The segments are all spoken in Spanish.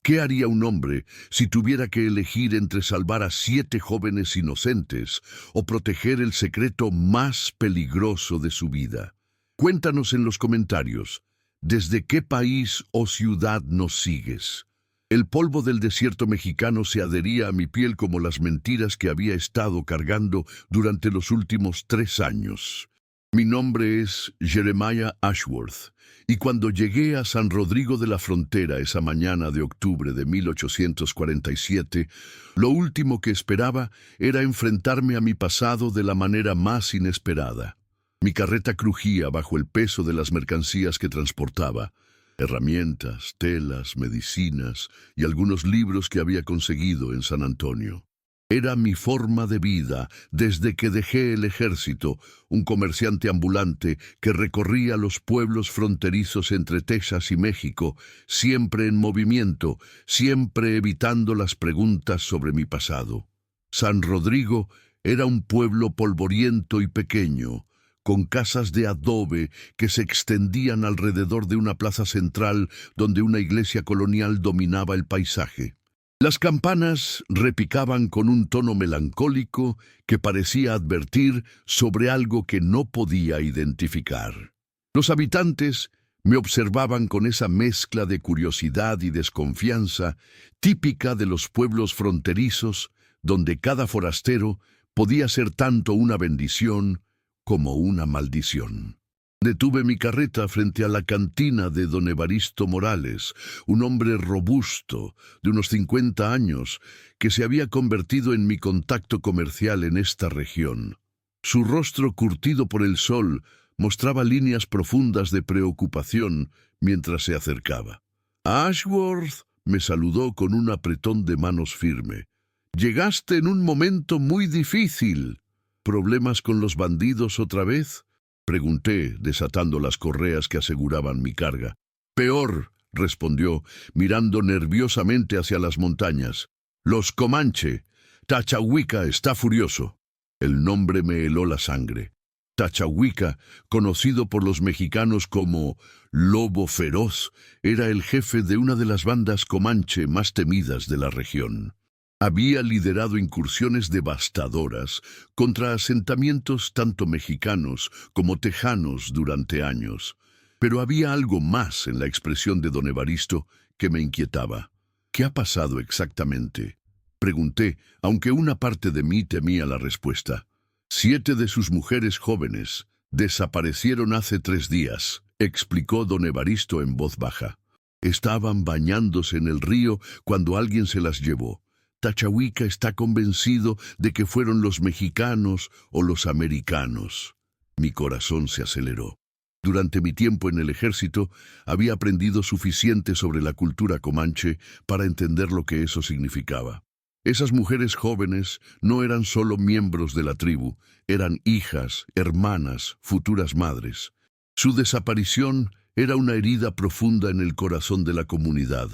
¿Qué haría un hombre si tuviera que elegir entre salvar a 7 jóvenes inocentes o proteger el secreto más peligroso de su vida? Cuéntanos en los comentarios, ¿desde qué país o ciudad nos sigues? El polvo del desierto mexicano se adhería a mi piel como las mentiras que había estado cargando durante los últimos 3 años. Mi nombre es Jeremiah Ashworth, y cuando llegué a San Rodrigo de la Frontera esa mañana de octubre de 1847, lo último que esperaba era enfrentarme a mi pasado de la manera más inesperada. Mi carreta crujía bajo el peso de las mercancías que transportaba, herramientas, telas, medicinas y algunos libros que había conseguido en San Antonio. Era mi forma de vida desde que dejé el ejército, un comerciante ambulante que recorría los pueblos fronterizos entre Texas y México, siempre en movimiento, siempre evitando las preguntas sobre mi pasado. San Rodrigo era un pueblo polvoriento y pequeño, con casas de adobe que se extendían alrededor de una plaza central donde una iglesia colonial dominaba el paisaje. Las campanas repicaban con un tono melancólico que parecía advertir sobre algo que no podía identificar. Los habitantes me observaban con esa mezcla de curiosidad y desconfianza típica de los pueblos fronterizos, donde cada forastero podía ser tanto una bendición como una maldición. Detuve mi carreta frente a la cantina de don Evaristo Morales, un hombre robusto, de unos 50 años, que se había convertido en mi contacto comercial en esta región. Su rostro curtido por el sol mostraba líneas profundas de preocupación mientras se acercaba. Ashworth me saludó con un apretón de manos firme. «Llegaste en un momento muy difícil. ¿Problemas con los bandidos otra vez?», pregunté, desatando las correas que aseguraban mi carga. «Peor», respondió, mirando nerviosamente hacia las montañas. «Los Comanche. Tachahuica está furioso». El nombre me heló la sangre. Tachahuica, conocido por los mexicanos como Lobo Feroz, era el jefe de una de las bandas Comanche más temidas de la región. Había liderado incursiones devastadoras contra asentamientos tanto mexicanos como tejanos durante años. Pero había algo más en la expresión de don Evaristo que me inquietaba. «¿Qué ha pasado exactamente?», pregunté, aunque una parte de mí temía la respuesta. «7 de sus mujeres jóvenes desaparecieron hace 3 días», explicó don Evaristo en voz baja. «Estaban bañándose en el río cuando alguien se las llevó. Tachahuica está convencido de que fueron los mexicanos o los americanos». Mi corazón se aceleró. Durante mi tiempo en el ejército, había aprendido suficiente sobre la cultura comanche para entender lo que eso significaba. Esas mujeres jóvenes no eran solo miembros de la tribu, eran hijas, hermanas, futuras madres. Su desaparición era una herida profunda en el corazón de la comunidad.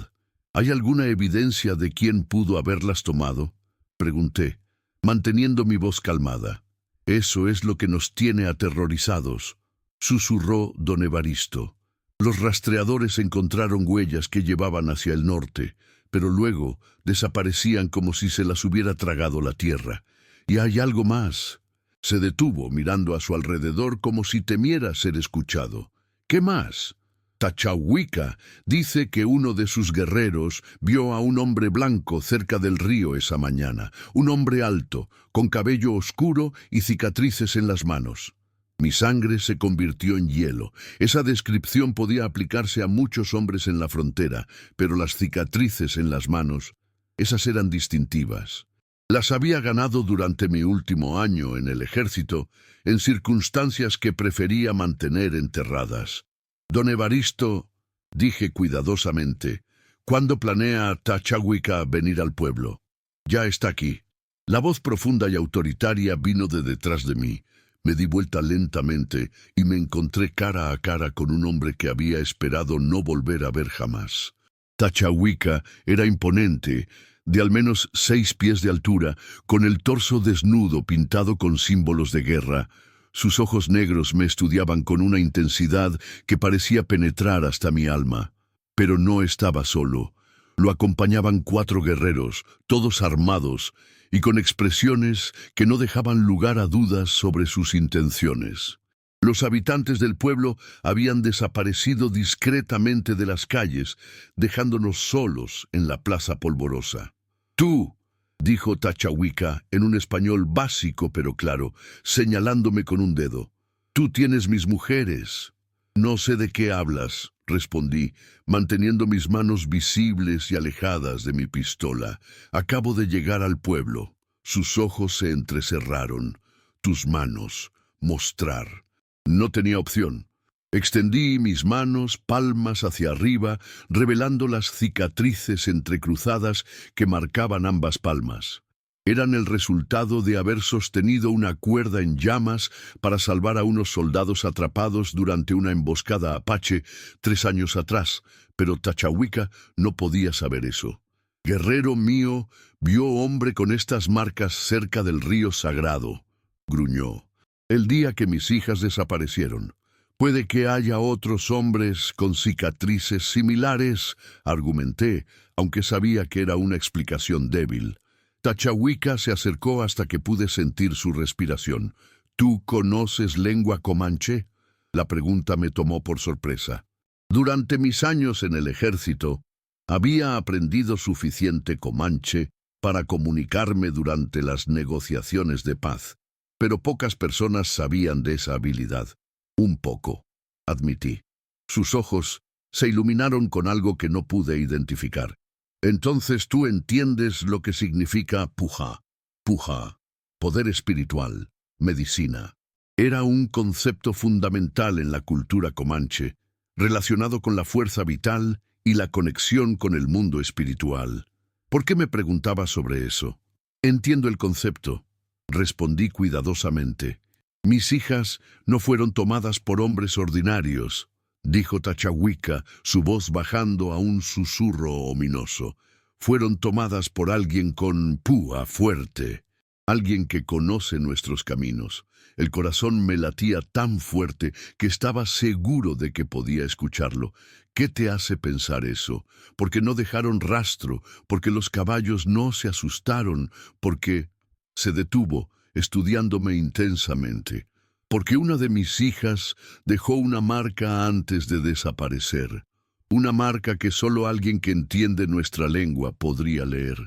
«¿Hay alguna evidencia de quién pudo haberlas tomado?», pregunté, manteniendo mi voz calmada. «Eso es lo que nos tiene aterrorizados», susurró don Evaristo. «Los rastreadores encontraron huellas que llevaban hacia el norte, pero luego desaparecían como si se las hubiera tragado la tierra. Y hay algo más». Se detuvo mirando a su alrededor como si temiera ser escuchado. «¿Qué más?». «Tachahuica dice que uno de sus guerreros vio a un hombre blanco cerca del río esa mañana, un hombre alto, con cabello oscuro y cicatrices en las manos». Mi sangre se convirtió en hielo. Esa descripción podía aplicarse a muchos hombres en la frontera, pero las cicatrices en las manos, esas eran distintivas. Las había ganado durante mi último año en el ejército, en circunstancias que prefería mantener enterradas. «Don Evaristo», dije cuidadosamente, «¿cuándo planea Tachahuica venir al pueblo?». «Ya está aquí». La voz profunda y autoritaria vino de detrás de mí. Me di vuelta lentamente y me encontré cara a cara con un hombre que había esperado no volver a ver jamás. Tachahuica era imponente, de al menos 6 pies de altura, con el torso desnudo pintado con símbolos de guerra. Sus ojos negros me estudiaban con una intensidad que parecía penetrar hasta mi alma. Pero no estaba solo. Lo acompañaban 4 guerreros, todos armados y con expresiones que no dejaban lugar a dudas sobre sus intenciones. Los habitantes del pueblo habían desaparecido discretamente de las calles, dejándonos solos en la plaza polvorosa. «Tú», dijo Tachawika en un español básico pero claro, señalándome con un dedo. «Tú tienes mis mujeres». «No sé de qué hablas», respondí, manteniendo mis manos visibles y alejadas de mi pistola. «Acabo de llegar al pueblo». Sus ojos se entrecerraron. «Tus manos. Mostrar». No tenía opción. Extendí mis manos, palmas hacia arriba, revelando las cicatrices entrecruzadas que marcaban ambas palmas. Eran el resultado de haber sostenido una cuerda en llamas para salvar a unos soldados atrapados durante una emboscada apache 3 años atrás, pero Tachawika no podía saber eso. «Guerrero mío, vio hombre con estas marcas cerca del río sagrado», gruñó. «El día que mis hijas desaparecieron. Puede que haya otros hombres con cicatrices similares», argumenté, aunque sabía que era una explicación débil. Tachawika se acercó hasta que pude sentir su respiración. «¿Tú conoces lengua comanche?». La pregunta me tomó por sorpresa. Durante mis años en el ejército, había aprendido suficiente comanche para comunicarme durante las negociaciones de paz, pero pocas personas sabían de esa habilidad. «Un poco», admití. Sus ojos se iluminaron con algo que no pude identificar. «Entonces tú entiendes lo que significa puja». Puja, poder espiritual, medicina. Era un concepto fundamental en la cultura comanche, relacionado con la fuerza vital y la conexión con el mundo espiritual. ¿Por qué me preguntaba sobre eso? «Entiendo el concepto», respondí cuidadosamente. «Mis hijas no fueron tomadas por hombres ordinarios», dijo Tachawika, su voz bajando a un susurro ominoso. «Fueron tomadas por alguien con púa fuerte, alguien que conoce nuestros caminos». El corazón me latía tan fuerte que estaba seguro de que podía escucharlo. «¿Qué te hace pensar eso? Porque no dejaron rastro, porque los caballos no se asustaron, porque…» Se detuvo, estudiándome intensamente. «Porque una de mis hijas dejó una marca antes de desaparecer. Una marca que solo alguien que entiende nuestra lengua podría leer».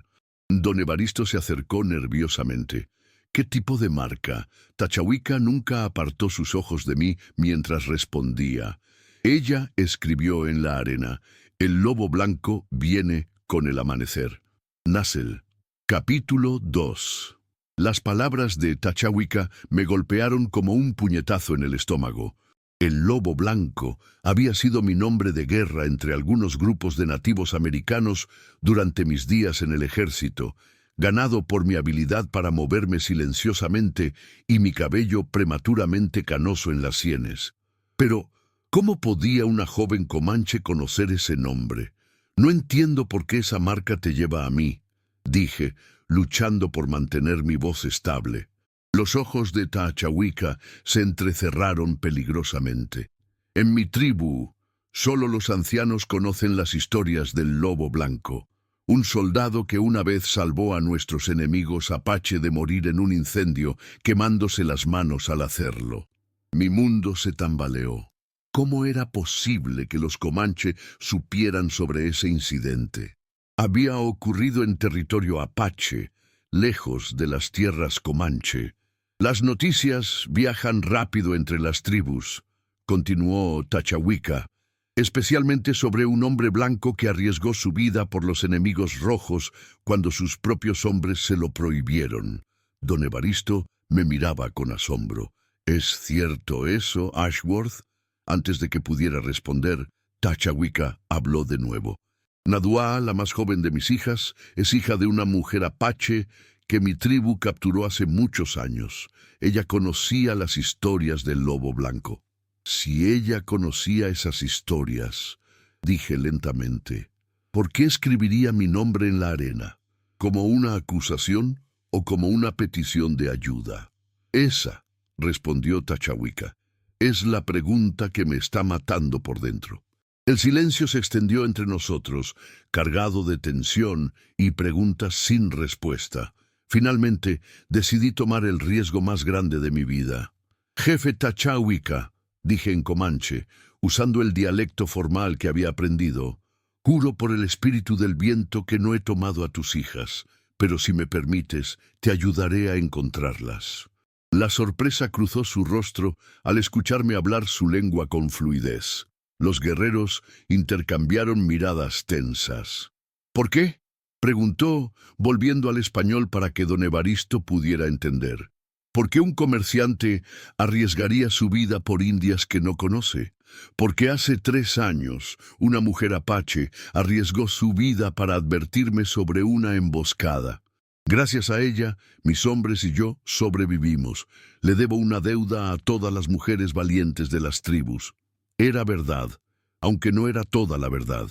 Don Evaristo se acercó nerviosamente. «¿Qué tipo de marca?». Tachawika nunca apartó sus ojos de mí mientras respondía. «Ella escribió en la arena: el lobo blanco viene con el amanecer». Nassel. Capítulo 2. Las palabras de Tachawika me golpearon como un puñetazo en el estómago. El lobo blanco había sido mi nombre de guerra entre algunos grupos de nativos americanos durante mis días en el ejército, ganado por mi habilidad para moverme silenciosamente y mi cabello prematuramente canoso en las sienes. Pero, ¿cómo podía una joven comanche conocer ese nombre? «No entiendo por qué esa marca te lleva a mí», dije, luchando por mantener mi voz estable. Los ojos de Tachawika se entrecerraron peligrosamente. «En mi tribu, solo los ancianos conocen las historias del lobo blanco. Un soldado que una vez salvó a nuestros enemigos apache de morir en un incendio, quemándose las manos al hacerlo». Mi mundo se tambaleó. ¿Cómo era posible que los comanche supieran sobre ese incidente? Había ocurrido en territorio apache, lejos de las tierras comanche. «Las noticias viajan rápido entre las tribus», continuó Tachawika, «especialmente sobre un hombre blanco que arriesgó su vida por los enemigos rojos cuando sus propios hombres se lo prohibieron». Don Evaristo me miraba con asombro. «¿Es cierto eso, Ashworth?». Antes de que pudiera responder, Tachawika habló de nuevo. «Nadua, la más joven de mis hijas, es hija de una mujer apache que mi tribu capturó hace muchos años. Ella conocía las historias del lobo blanco». «Si ella conocía esas historias», dije lentamente, «¿por qué escribiría mi nombre en la arena? ¿Como una acusación o como una petición de ayuda?» «Esa», respondió Tachawika, «es la pregunta que me está matando por dentro». El silencio se extendió entre nosotros, cargado de tensión y preguntas sin respuesta. Finalmente, decidí tomar el riesgo más grande de mi vida. «Jefe Tachawika», dije en comanche, usando el dialecto formal que había aprendido, «juro por el espíritu del viento que no he tomado a tus hijas, pero si me permites, te ayudaré a encontrarlas». La sorpresa cruzó su rostro al escucharme hablar su lengua con fluidez. Los guerreros intercambiaron miradas tensas. «¿Por qué?», preguntó, volviendo al español para que don Evaristo pudiera entender. «¿Por qué un comerciante arriesgaría su vida por indias que no conoce? Porque hace 3 años una mujer apache arriesgó su vida para advertirme sobre una emboscada. Gracias a ella, mis hombres y yo sobrevivimos. Le debo una deuda a todas las mujeres valientes de las tribus». Era verdad, aunque no era toda la verdad.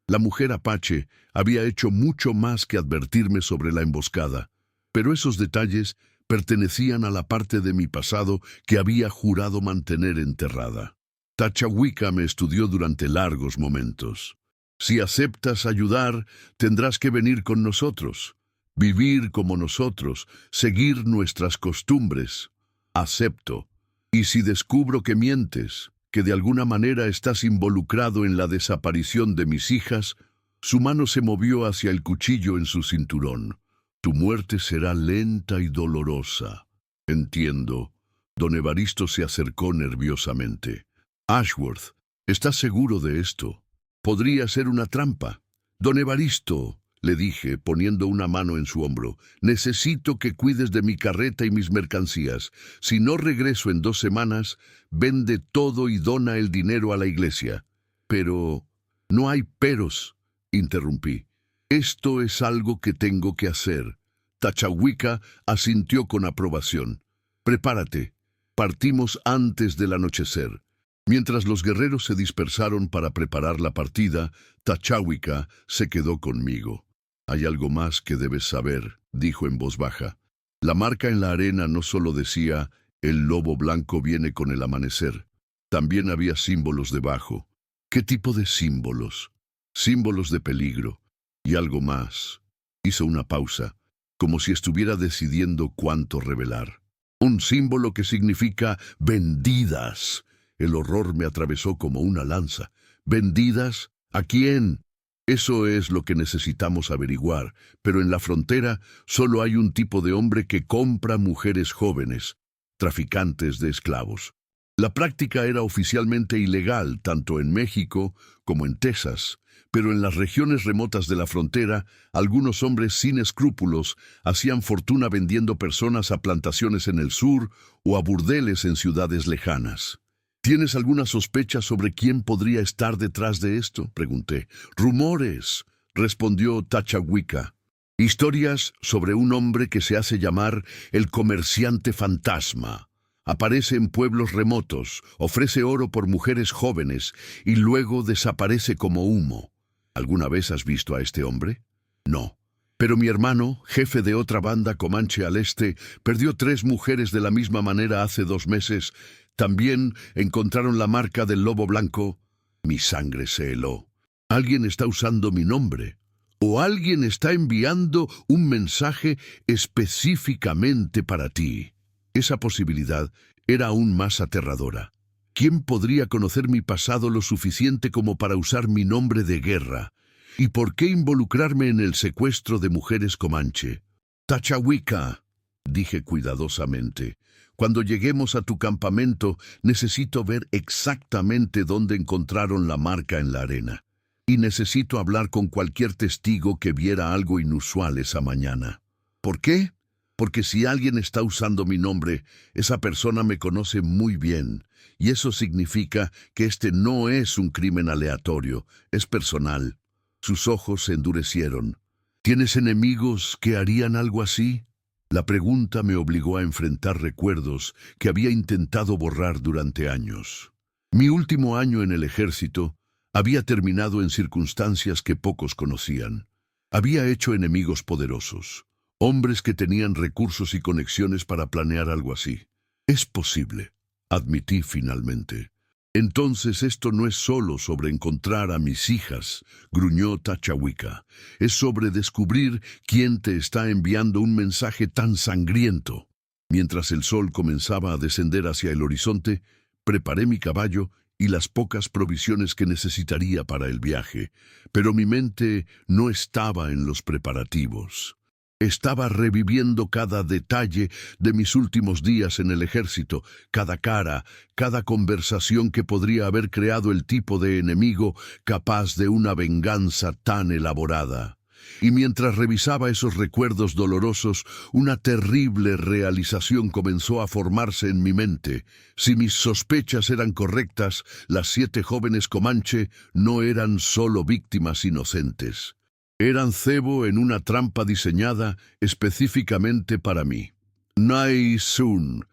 La mujer apache había hecho mucho más que advertirme sobre la emboscada, pero esos detalles pertenecían a la parte de mi pasado que había jurado mantener enterrada. Tachawika me estudió durante largos momentos. «Si aceptas ayudar, tendrás que venir con nosotros, vivir como nosotros, seguir nuestras costumbres». «Acepto. ¿Y si descubro que mientes, que de alguna manera estás involucrado en la desaparición de mis hijas?» Su mano se movió hacia el cuchillo en su cinturón. «Tu muerte será lenta y dolorosa». «Entiendo». Don Evaristo se acercó nerviosamente. «Ashworth, ¿estás seguro de esto? Podría ser una trampa». «Don Evaristo», le dije, poniendo una mano en su hombro, «necesito que cuides de mi carreta y mis mercancías. Si no regreso en 2 semanas, vende todo y dona el dinero a la iglesia». «Pero no hay peros», interrumpí. «Esto es algo que tengo que hacer». Tachawika asintió con aprobación. «Prepárate. Partimos antes del anochecer». Mientras los guerreros se dispersaron para preparar la partida, Tachawika se quedó conmigo. «Hay algo más que debes saber», dijo en voz baja. La marca en la arena no solo decía «El lobo blanco viene con el amanecer». También había símbolos debajo. ¿Qué tipo de símbolos? Símbolos de peligro. Y algo más. Hizo una pausa, como si estuviera decidiendo cuánto revelar. Un símbolo que significa «vendidas». El horror me atravesó como una lanza. «¿Vendidas? ¿A quién?» «Eso es lo que necesitamos averiguar, pero en la frontera solo hay un tipo de hombre que compra mujeres jóvenes, traficantes de esclavos». La práctica era oficialmente ilegal tanto en México como en Texas, pero en las regiones remotas de la frontera, algunos hombres sin escrúpulos hacían fortuna vendiendo personas a plantaciones en el sur o a burdeles en ciudades lejanas. «¿Tienes alguna sospecha sobre quién podría estar detrás de esto?», pregunté. «Rumores», respondió Tachawika. «Historias sobre un hombre que se hace llamar el comerciante fantasma. Aparece en pueblos remotos, ofrece oro por mujeres jóvenes y luego desaparece como humo». «¿Alguna vez has visto a este hombre?» «No. Pero mi hermano, jefe de otra banda comanche al este, perdió 3 mujeres de la misma manera hace 2 meses. También encontraron la marca del lobo blanco». Mi sangre se heló. «Alguien está usando mi nombre. O alguien está enviando un mensaje específicamente para ti». Esa posibilidad era aún más aterradora. ¿Quién podría conocer mi pasado lo suficiente como para usar mi nombre de guerra? ¿Y por qué involucrarme en el secuestro de mujeres comanche? «Tachawika», dije cuidadosamente, «cuando lleguemos a tu campamento necesito ver exactamente dónde encontraron la marca en la arena. Y necesito hablar con cualquier testigo que viera algo inusual esa mañana». «¿Por qué?» «Porque si alguien está usando mi nombre, esa persona me conoce muy bien, y eso significa que este no es un crimen aleatorio, es personal». Sus ojos se endurecieron. «¿Tienes enemigos que harían algo así?» La pregunta me obligó a enfrentar recuerdos que había intentado borrar durante años. Mi último año en el ejército había terminado en circunstancias que pocos conocían. Había hecho enemigos poderosos, hombres que tenían recursos y conexiones para planear algo así. «Es posible», admití finalmente. Entonces esto no es solo sobre encontrar a mis hijas, gruñó Tachawika. Es sobre descubrir quién te está enviando un mensaje tan sangriento. Mientras el sol comenzaba a descender hacia el horizonte, preparé mi caballo y las pocas provisiones que necesitaría para el viaje, pero mi mente no estaba en los preparativos. Estaba reviviendo cada detalle de mis últimos días en el ejército, cada cara, cada conversación que podría haber creado el tipo de enemigo capaz de una venganza tan elaborada. Y mientras revisaba esos recuerdos dolorosos, una terrible realización comenzó a formarse en mi mente. Si mis sospechas eran correctas, las 7 jóvenes Comanche no eran solo víctimas inocentes. Eran cebo en una trampa diseñada específicamente para mí. Nai Sun,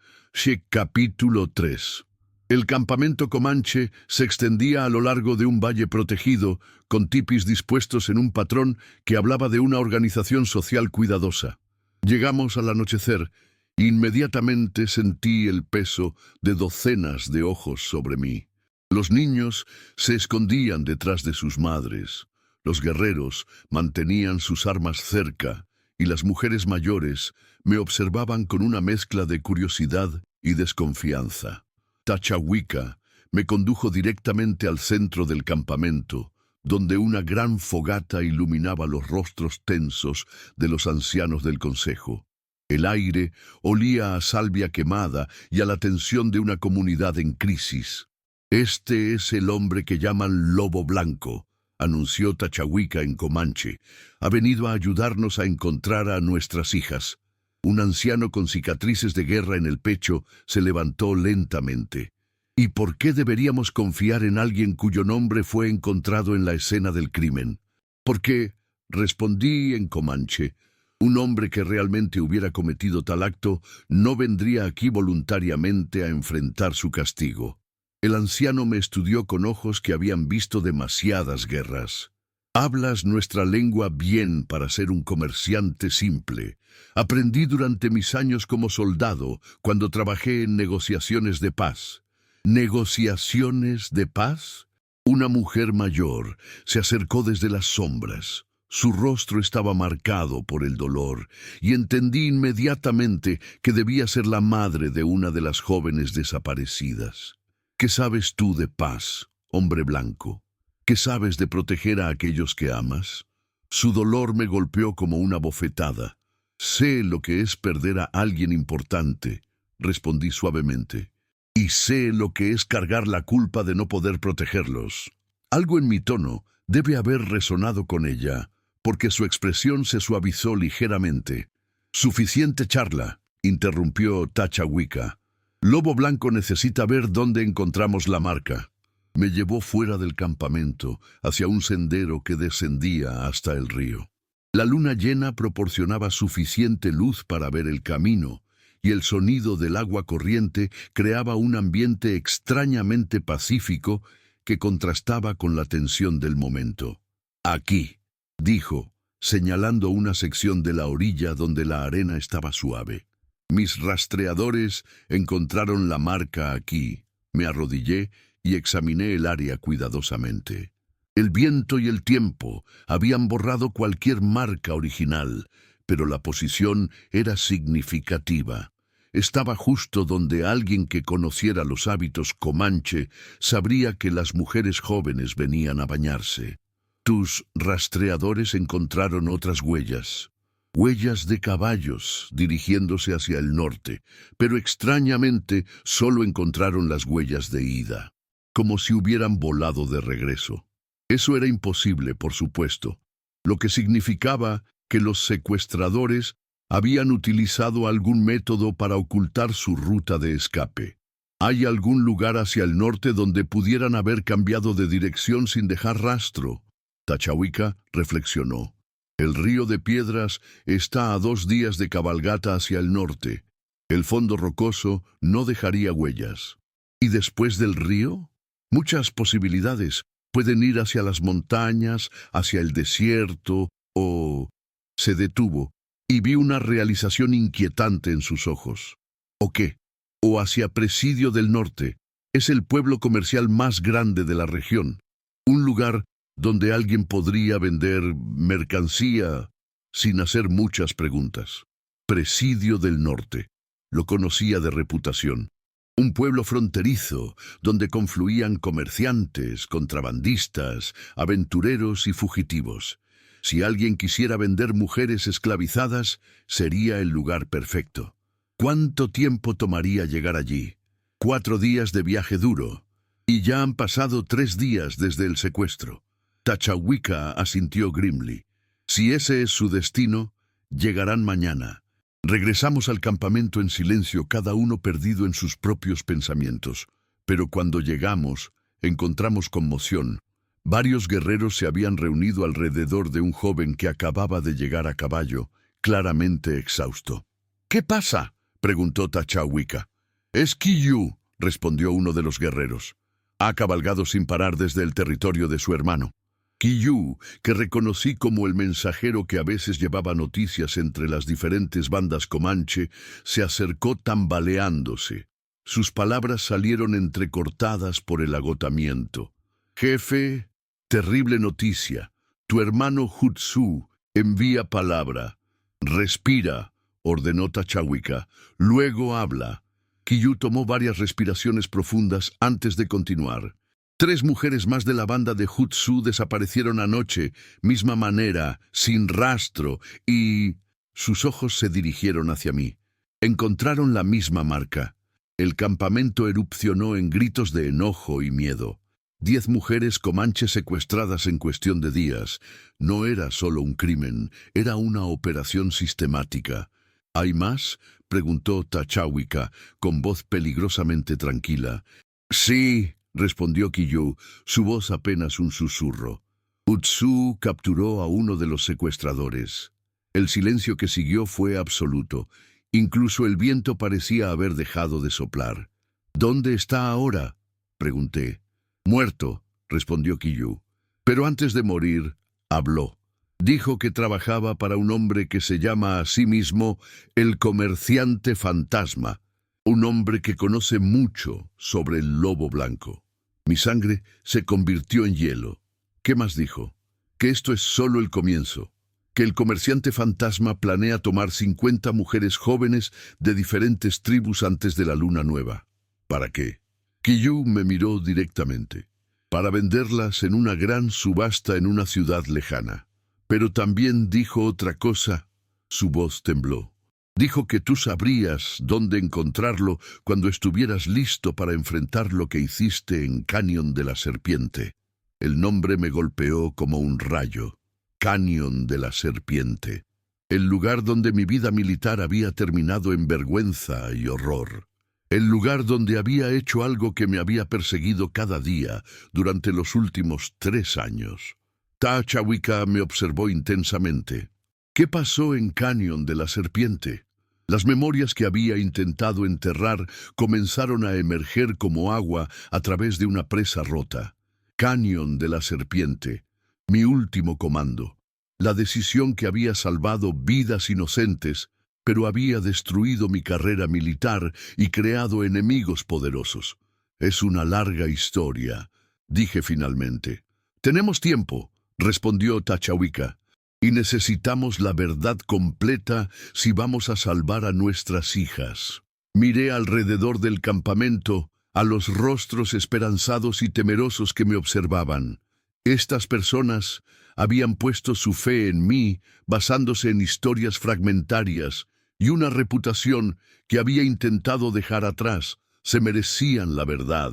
capítulo 3. El campamento Comanche se extendía a lo largo de un valle protegido, con tipis dispuestos en un patrón que hablaba de una organización social cuidadosa. Llegamos al anochecer. Inmediatamente sentí el peso de docenas de ojos sobre mí. Los niños se escondían detrás de sus madres. Los guerreros mantenían sus armas cerca y las mujeres mayores me observaban con una mezcla de curiosidad y desconfianza. Tachawika me condujo directamente al centro del campamento, donde una gran fogata iluminaba los rostros tensos de los ancianos del consejo. El aire olía a salvia quemada y a la tensión de una comunidad en crisis. «Este es el hombre que llaman Lobo Blanco», anunció Tachawika en Comanche. «Ha venido a ayudarnos a encontrar a nuestras hijas». Un anciano con cicatrices de guerra en el pecho se levantó lentamente. «¿Y por qué deberíamos confiar en alguien cuyo nombre fue encontrado en la escena del crimen?» «Porque», respondí en Comanche, «un hombre que realmente hubiera cometido tal acto no vendría aquí voluntariamente a enfrentar su castigo». El anciano me estudió con ojos que habían visto demasiadas guerras. «Hablas nuestra lengua bien para ser un comerciante simple. Aprendí durante mis años como soldado cuando trabajé en negociaciones de paz». «¿Negociaciones de paz?» Una mujer mayor se acercó desde las sombras. Su rostro estaba marcado por el dolor, y entendí inmediatamente que debía ser la madre de una de las jóvenes desaparecidas. ¿Qué sabes tú de paz, hombre blanco? ¿Qué sabes de proteger a aquellos que amas? Su dolor me golpeó como una bofetada. «Sé lo que es perder a alguien importante», respondí suavemente. «Y sé lo que es cargar la culpa de no poder protegerlos». Algo en mi tono debe haber resonado con ella, porque su expresión se suavizó ligeramente. «Suficiente charla», interrumpió Tachawika. «Lobo Blanco necesita ver dónde encontramos la marca». Me llevó fuera del campamento, hacia un sendero que descendía hasta el río. La luna llena proporcionaba suficiente luz para ver el camino, y el sonido del agua corriente creaba un ambiente extrañamente pacífico que contrastaba con la tensión del momento. «Aquí», dijo, señalando una sección de la orilla donde la arena estaba suave. «Mis rastreadores encontraron la marca aquí». Me arrodillé y examiné el área cuidadosamente. El viento y el tiempo habían borrado cualquier marca original, pero la posición era significativa. Estaba justo donde alguien que conociera los hábitos Comanche sabría que las mujeres jóvenes venían a bañarse. «Tus rastreadores encontraron otras huellas». Huellas de caballos dirigiéndose hacia el norte, pero extrañamente solo encontraron las huellas de ida, como si hubieran volado de regreso. Eso era imposible, por supuesto, lo que significaba que los secuestradores habían utilizado algún método para ocultar su ruta de escape. ¿Hay algún lugar hacia el norte donde pudieran haber cambiado de dirección sin dejar rastro? Tachawika reflexionó. El río de Piedras está a 2 días de cabalgata hacia el norte. El fondo rocoso no dejaría huellas. ¿Y después del río? Muchas posibilidades. Pueden ir hacia las montañas, hacia el desierto, o... Se detuvo y vi una realización inquietante en sus ojos. ¿O qué? O hacia Presidio del Norte. Es el pueblo comercial más grande de la región, un lugar donde alguien podría vender mercancía sin hacer muchas preguntas. Presidio del Norte. Lo conocía de reputación. Un pueblo fronterizo donde confluían comerciantes, contrabandistas, aventureros y fugitivos. Si alguien quisiera vender mujeres esclavizadas, sería el lugar perfecto. ¿Cuánto tiempo tomaría llegar allí? 4 días de viaje duro. Y ya han pasado 3 días desde el secuestro. Tachawika asintió Grimly. Si ese es su destino, llegarán mañana. Regresamos al campamento en silencio, cada uno perdido en sus propios pensamientos. Pero cuando llegamos, encontramos conmoción. Varios guerreros se habían reunido alrededor de un joven que acababa de llegar a caballo, claramente exhausto. «¿Qué pasa?», preguntó Tachawika. «Es Kiyu», respondió uno de los guerreros. «Ha cabalgado sin parar desde el territorio de su hermano». Kiyu, que reconocí como el mensajero que a veces llevaba noticias entre las diferentes bandas comanche, se acercó tambaleándose. Sus palabras salieron entrecortadas por el agotamiento. «Jefe, terrible noticia. Tu hermano Jutsu envía palabra. Respira», ordenó Tachawika. «Luego habla». Kiyu tomó varias respiraciones profundas antes de continuar. 3 mujeres más de la banda de Jutsu desaparecieron anoche, misma manera, sin rastro, y... Sus ojos se dirigieron hacia mí. Encontraron la misma marca. El campamento erupcionó en gritos de enojo y miedo. 10 mujeres comanches secuestradas en cuestión de días. No era solo un crimen, era una operación sistemática. ¿Hay más?, preguntó Tachawika, con voz peligrosamente tranquila. «Sí», respondió Kiyu, su voz apenas un susurro. «Utsu capturó a uno de los secuestradores». El silencio que siguió fue absoluto. Incluso el viento parecía haber dejado de soplar. «¿Dónde está ahora?», pregunté. «Muerto», respondió Kiyu. Pero antes de morir, habló. Dijo que trabajaba para un hombre que se llama a sí mismo el Comerciante Fantasma, un hombre que conoce mucho sobre el lobo blanco. Mi sangre se convirtió en hielo. ¿Qué más dijo? Que esto es solo el comienzo. Que el Comerciante Fantasma planea tomar 50 mujeres jóvenes de diferentes tribus antes de la luna nueva. ¿Para qué? Kiyu me miró directamente. Para venderlas en una gran subasta en una ciudad lejana. Pero también dijo otra cosa. Su voz tembló. Dijo que tú sabrías dónde encontrarlo cuando estuvieras listo para enfrentar lo que hiciste en Cañón de la Serpiente. El nombre me golpeó como un rayo. Cañón de la Serpiente. El lugar donde mi vida militar había terminado en vergüenza y horror. El lugar donde había hecho algo que me había perseguido cada día durante los últimos 3 años. Tachawika me observó intensamente. ¿Qué pasó en Cañón de la Serpiente? Las memorias que había intentado enterrar comenzaron a emerger como agua a través de una presa rota. Cañón de la Serpiente, mi último comando. La decisión que había salvado vidas inocentes, pero había destruido mi carrera militar y creado enemigos poderosos. Es una larga historia, dije finalmente. «Tenemos tiempo», respondió Tachawika, «y necesitamos la verdad completa si vamos a salvar a nuestras hijas». Miré alrededor del campamento a los rostros esperanzados y temerosos que me observaban. Estas personas habían puesto su fe en mí basándose en historias fragmentarias y una reputación que había intentado dejar atrás. Se merecían la verdad.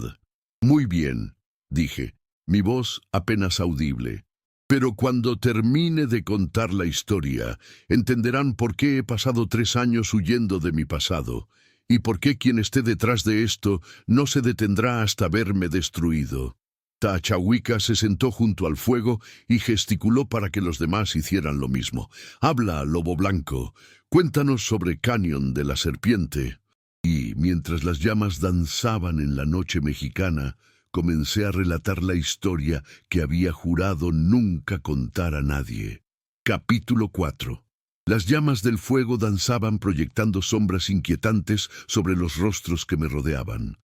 «Muy bien», dije, mi voz apenas audible. «Pero cuando termine de contar la historia, entenderán por qué he pasado 3 años huyendo de mi pasado, y por qué quien esté detrás de esto no se detendrá hasta verme destruido». Tachawika se sentó junto al fuego y gesticuló para que los demás hicieran lo mismo. «Habla, Lobo Blanco, cuéntanos sobre Cañón de la Serpiente». Y mientras las llamas danzaban en la noche mexicana, comencé a relatar la historia que había jurado nunca contar a nadie. Capítulo 4. Las llamas del fuego danzaban proyectando sombras inquietantes sobre los rostros que me rodeaban.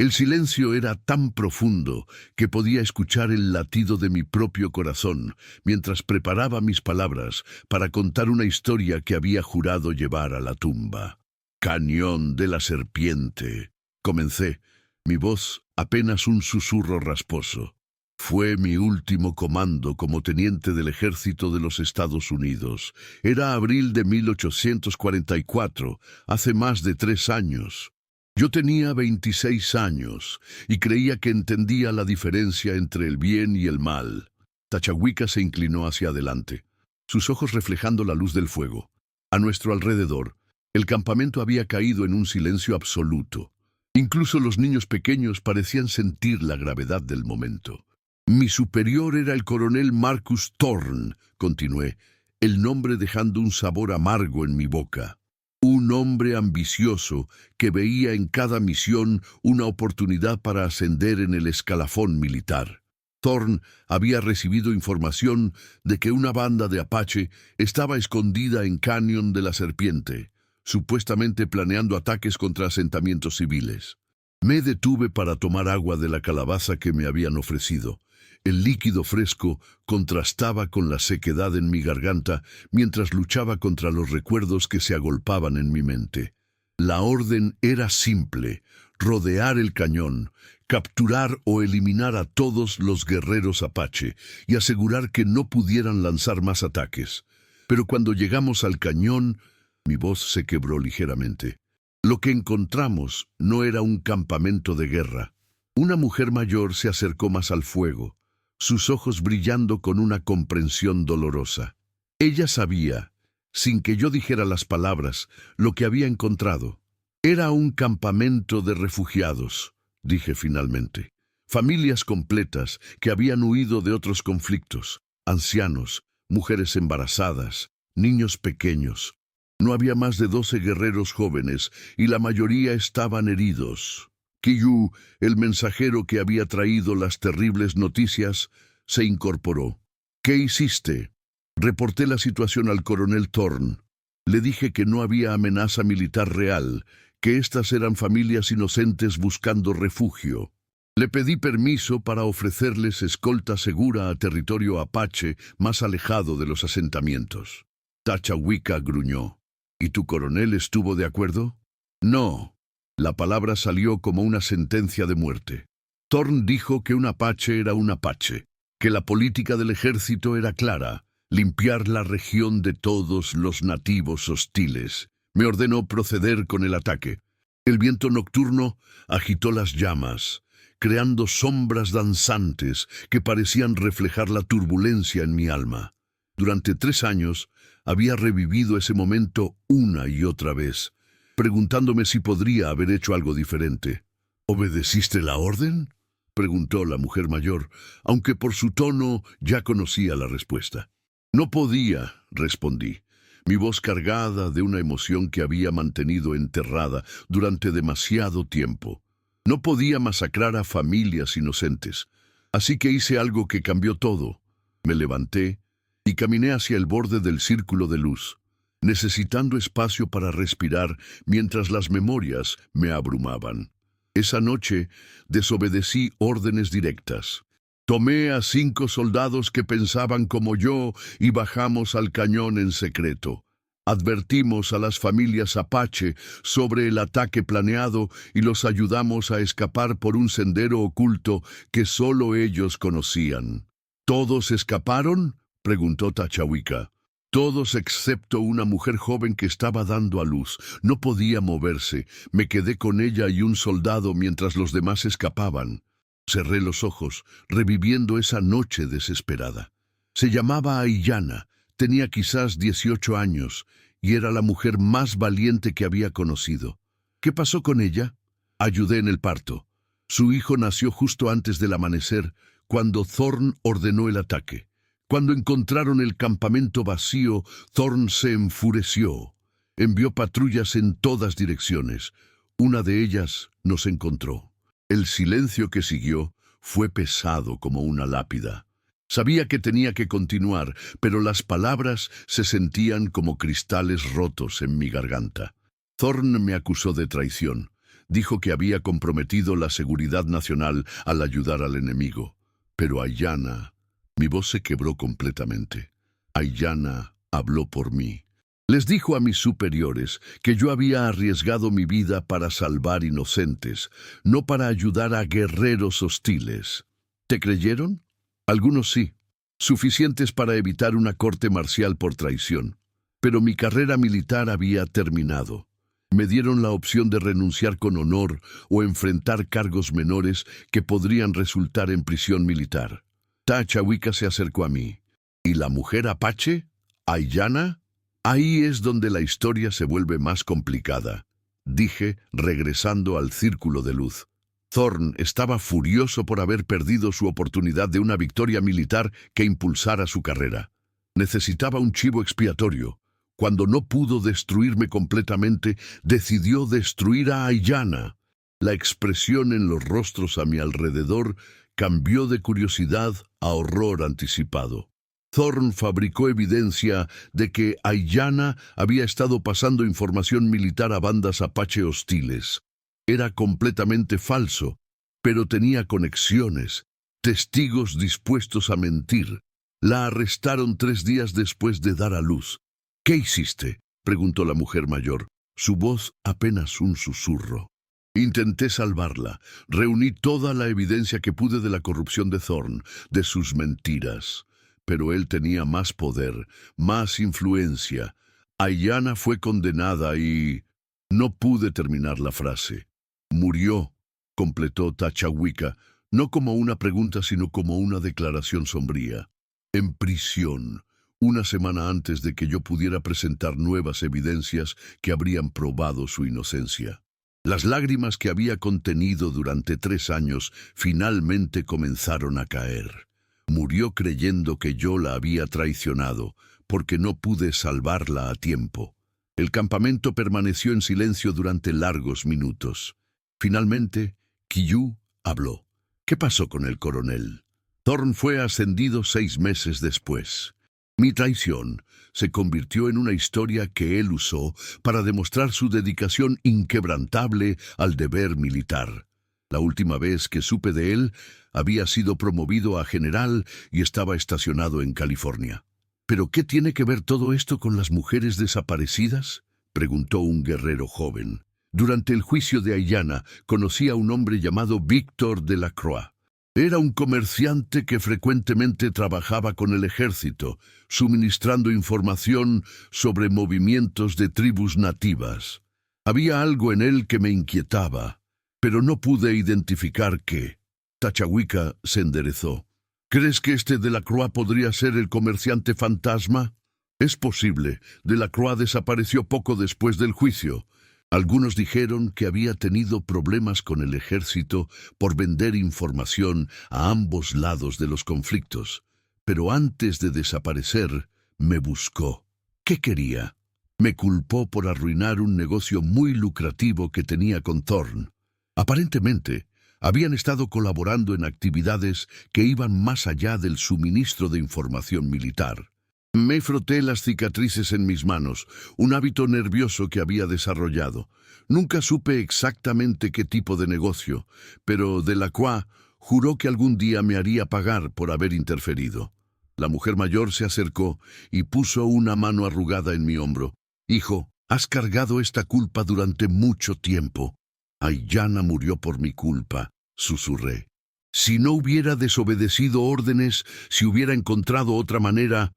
El silencio era tan profundo que podía escuchar el latido de mi propio corazón mientras preparaba mis palabras para contar una historia que había jurado llevar a la tumba. Cañón de la Serpiente. Comencé, mi voz apenas un susurro rasposo. Fue mi último comando como teniente del ejército de los Estados Unidos. Era abril de 1844, hace más de 3 años. Yo tenía 26 años y creía que entendía la diferencia entre el bien y el mal. Tachawika se inclinó hacia adelante, sus ojos reflejando la luz del fuego. A nuestro alrededor, el campamento había caído en un silencio absoluto. Incluso los niños pequeños parecían sentir la gravedad del momento. Mi superior era el coronel Marcus Thorne, continué, el nombre dejando un sabor amargo en mi boca. Un hombre ambicioso que veía en cada misión una oportunidad para ascender en el escalafón militar. Thorne había recibido información de que una banda de Apache estaba escondida en Cañón de la Serpiente, supuestamente planeando ataques contra asentamientos civiles. Me detuve para tomar agua de la calabaza que me habían ofrecido. El líquido fresco contrastaba con la sequedad en mi garganta mientras luchaba contra los recuerdos que se agolpaban en mi mente. La orden era simple: rodear el cañón, capturar o eliminar a todos los guerreros Apache y asegurar que no pudieran lanzar más ataques. Pero cuando llegamos al cañón, mi voz se quebró ligeramente. Lo que encontramos no era un campamento de guerra. Una mujer mayor se acercó más al fuego, sus ojos brillando con una comprensión dolorosa. Ella sabía, sin que yo dijera las palabras, lo que había encontrado. Era un campamento de refugiados, dije finalmente. Familias completas que habían huido de otros conflictos, ancianos, mujeres embarazadas, niños pequeños. No había más de 12 guerreros jóvenes y la mayoría estaban heridos. Kiyu, el mensajero que había traído las terribles noticias, se incorporó. ¿Qué hiciste? Reporté la situación al coronel Thorne. Le dije que no había amenaza militar real, que estas eran familias inocentes buscando refugio. Le pedí permiso para ofrecerles escolta segura a territorio Apache más alejado de los asentamientos. Tachawika gruñó. ¿Y tu coronel estuvo de acuerdo? No. La palabra salió como una sentencia de muerte. Thorne dijo que un Apache era un Apache, que la política del ejército era clara: limpiar la región de todos los nativos hostiles. Me ordenó proceder con el ataque. El viento nocturno agitó las llamas, creando sombras danzantes que parecían reflejar la turbulencia en mi alma. Durante 3 años había revivido ese momento una y otra vez, preguntándome si podría haber hecho algo diferente. ¿Obedeciste la orden?, preguntó la mujer mayor, aunque por su tono ya conocía la respuesta. No podía, respondí, mi voz cargada de una emoción que había mantenido enterrada durante demasiado tiempo. No podía masacrar a familias inocentes, así que hice algo que cambió todo. Me levanté y caminé hacia el borde del círculo de luz, necesitando espacio para respirar mientras las memorias me abrumaban. Esa noche desobedecí órdenes directas. Tomé a 5 soldados que pensaban como yo y bajamos al cañón en secreto. Advertimos a las familias Apache sobre el ataque planeado y los ayudamos a escapar por un sendero oculto que solo ellos conocían. ¿Todos escaparon?, preguntó Tachawika. Todos excepto una mujer joven que estaba dando a luz. No podía moverse. Me quedé con ella y un soldado mientras los demás escapaban. Cerré los ojos, reviviendo esa noche desesperada. Se llamaba Aiyana, tenía quizás 18 años, y era la mujer más valiente que había conocido. ¿Qué pasó con ella? Ayudé en el parto. Su hijo nació justo antes del amanecer, cuando Thorne ordenó el ataque. Cuando encontraron el campamento vacío, Thorne se enfureció. Envió patrullas en todas direcciones. Una de ellas nos encontró. El silencio que siguió fue pesado como una lápida. Sabía que tenía que continuar, pero las palabras se sentían como cristales rotos en mi garganta. Thorne me acusó de traición. Dijo que había comprometido la seguridad nacional al ayudar al enemigo. Pero Aiyana, mi voz se quebró completamente. Aiyana habló por mí. Les dijo a mis superiores que yo había arriesgado mi vida para salvar inocentes, no para ayudar a guerreros hostiles. ¿Te creyeron? Algunos sí, suficientes para evitar una corte marcial por traición. Pero mi carrera militar había terminado. Me dieron la opción de renunciar con honor o enfrentar cargos menores que podrían resultar en prisión militar. Tachawika se acercó a mí. ¿Y la mujer apache? ¿Aiyana? Ahí es donde la historia se vuelve más complicada, dije, regresando al círculo de luz. Thorn estaba furioso por haber perdido su oportunidad de una victoria militar que impulsara su carrera. Necesitaba un chivo expiatorio. Cuando no pudo destruirme completamente, decidió destruir a Aiyana. La expresión en los rostros a mi alrededor cambió de curiosidad a horror anticipado. Thorn fabricó evidencia de que Aiyana había estado pasando información militar a bandas apache hostiles. Era completamente falso, pero tenía conexiones, testigos dispuestos a mentir. La arrestaron 3 días después de dar a luz. ¿Qué hiciste?, preguntó la mujer mayor, su voz apenas un susurro. Intenté salvarla. Reuní toda la evidencia que pude de la corrupción de Thorn, de sus mentiras. Pero él tenía más poder, más influencia. Aiyana fue condenada y... No pude terminar la frase. Murió, completó Tachawika, no como una pregunta sino como una declaración sombría. En prisión, una semana antes de que yo pudiera presentar nuevas evidencias que habrían probado su inocencia. Las lágrimas que había contenido durante 3 años finalmente comenzaron a caer. Murió creyendo que yo la había traicionado, porque no pude salvarla a tiempo. El campamento permaneció en silencio durante largos minutos. Finalmente, Kiyu habló. ¿Qué pasó con el coronel? Thorn fue ascendido 6 meses después. Mi traición se convirtió en una historia que él usó para demostrar su dedicación inquebrantable al deber militar. La última vez que supe de él, había sido promovido a general y estaba estacionado en California. ¿Pero qué tiene que ver todo esto con las mujeres desaparecidas?, preguntó un guerrero joven. Durante el juicio de Aiyana, conocí a un hombre llamado Víctor Delacroix. Era un comerciante que frecuentemente trabajaba con el ejército, suministrando información sobre movimientos de tribus nativas. Había algo en él que me inquietaba, pero no pude identificar qué. Tachawika se enderezó. ¿Crees que este Delacroix podría ser el comerciante fantasma? Es posible. Delacroix desapareció poco después del juicio. Algunos dijeron que había tenido problemas con el ejército por vender información a ambos lados de los conflictos. Pero antes de desaparecer, me buscó. ¿Qué quería? Me culpó por arruinar un negocio muy lucrativo que tenía con Thorn. Aparentemente, habían estado colaborando en actividades que iban más allá del suministro de información militar. Me froté las cicatrices en mis manos, un hábito nervioso que había desarrollado. Nunca supe exactamente qué tipo de negocio, pero Delacroix juró que algún día me haría pagar por haber interferido. La mujer mayor se acercó y puso una mano arrugada en mi hombro. «Hijo, has cargado esta culpa durante mucho tiempo». «Aiyana murió por mi culpa», susurré. «Si no hubiera desobedecido órdenes, si hubiera encontrado otra manera...»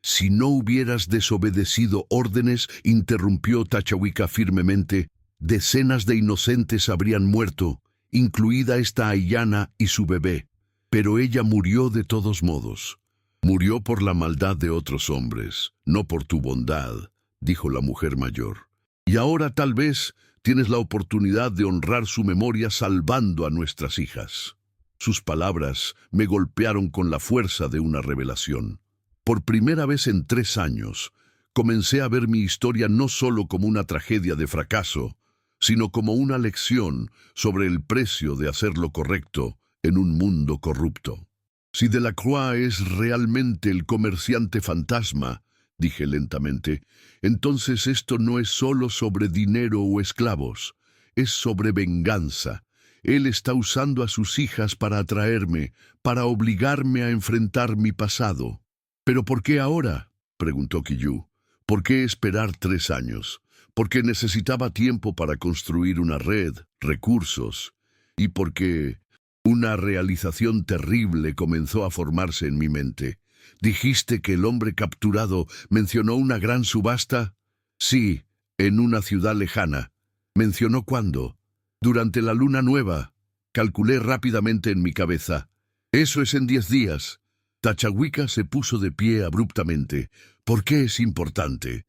«Si no hubieras desobedecido órdenes», interrumpió Tachawika firmemente, «decenas de inocentes habrían muerto, incluida esta Aiyana y su bebé. Pero ella murió de todos modos. Murió por la maldad de otros hombres, no por tu bondad», dijo la mujer mayor. «Y ahora tal vez tienes la oportunidad de honrar su memoria salvando a nuestras hijas». Sus palabras me golpearon con la fuerza de una revelación. Por primera vez en 3 años, comencé a ver mi historia no solo como una tragedia de fracaso, sino como una lección sobre el precio de hacer lo correcto en un mundo corrupto. «Si Delacroix es realmente el comerciante fantasma», dije lentamente, «entonces esto no es solo sobre dinero o esclavos. es sobre venganza. Él está usando a sus hijas para atraerme, para obligarme a enfrentar mi pasado. ¿Pero por qué ahora?, preguntó Kiyu. ¿Por qué esperar 3 años? Porque necesitaba tiempo para construir una red, recursos, y porque una realización terrible comenzó a formarse en mi mente. ¿Dijiste que el hombre capturado mencionó una gran subasta? Sí, en una ciudad lejana. ¿Mencionó cuándo? Durante la luna nueva. Calculé rápidamente en mi cabeza. Eso es en 10 días. Tachawika se puso de pie abruptamente. ¿Por qué es importante?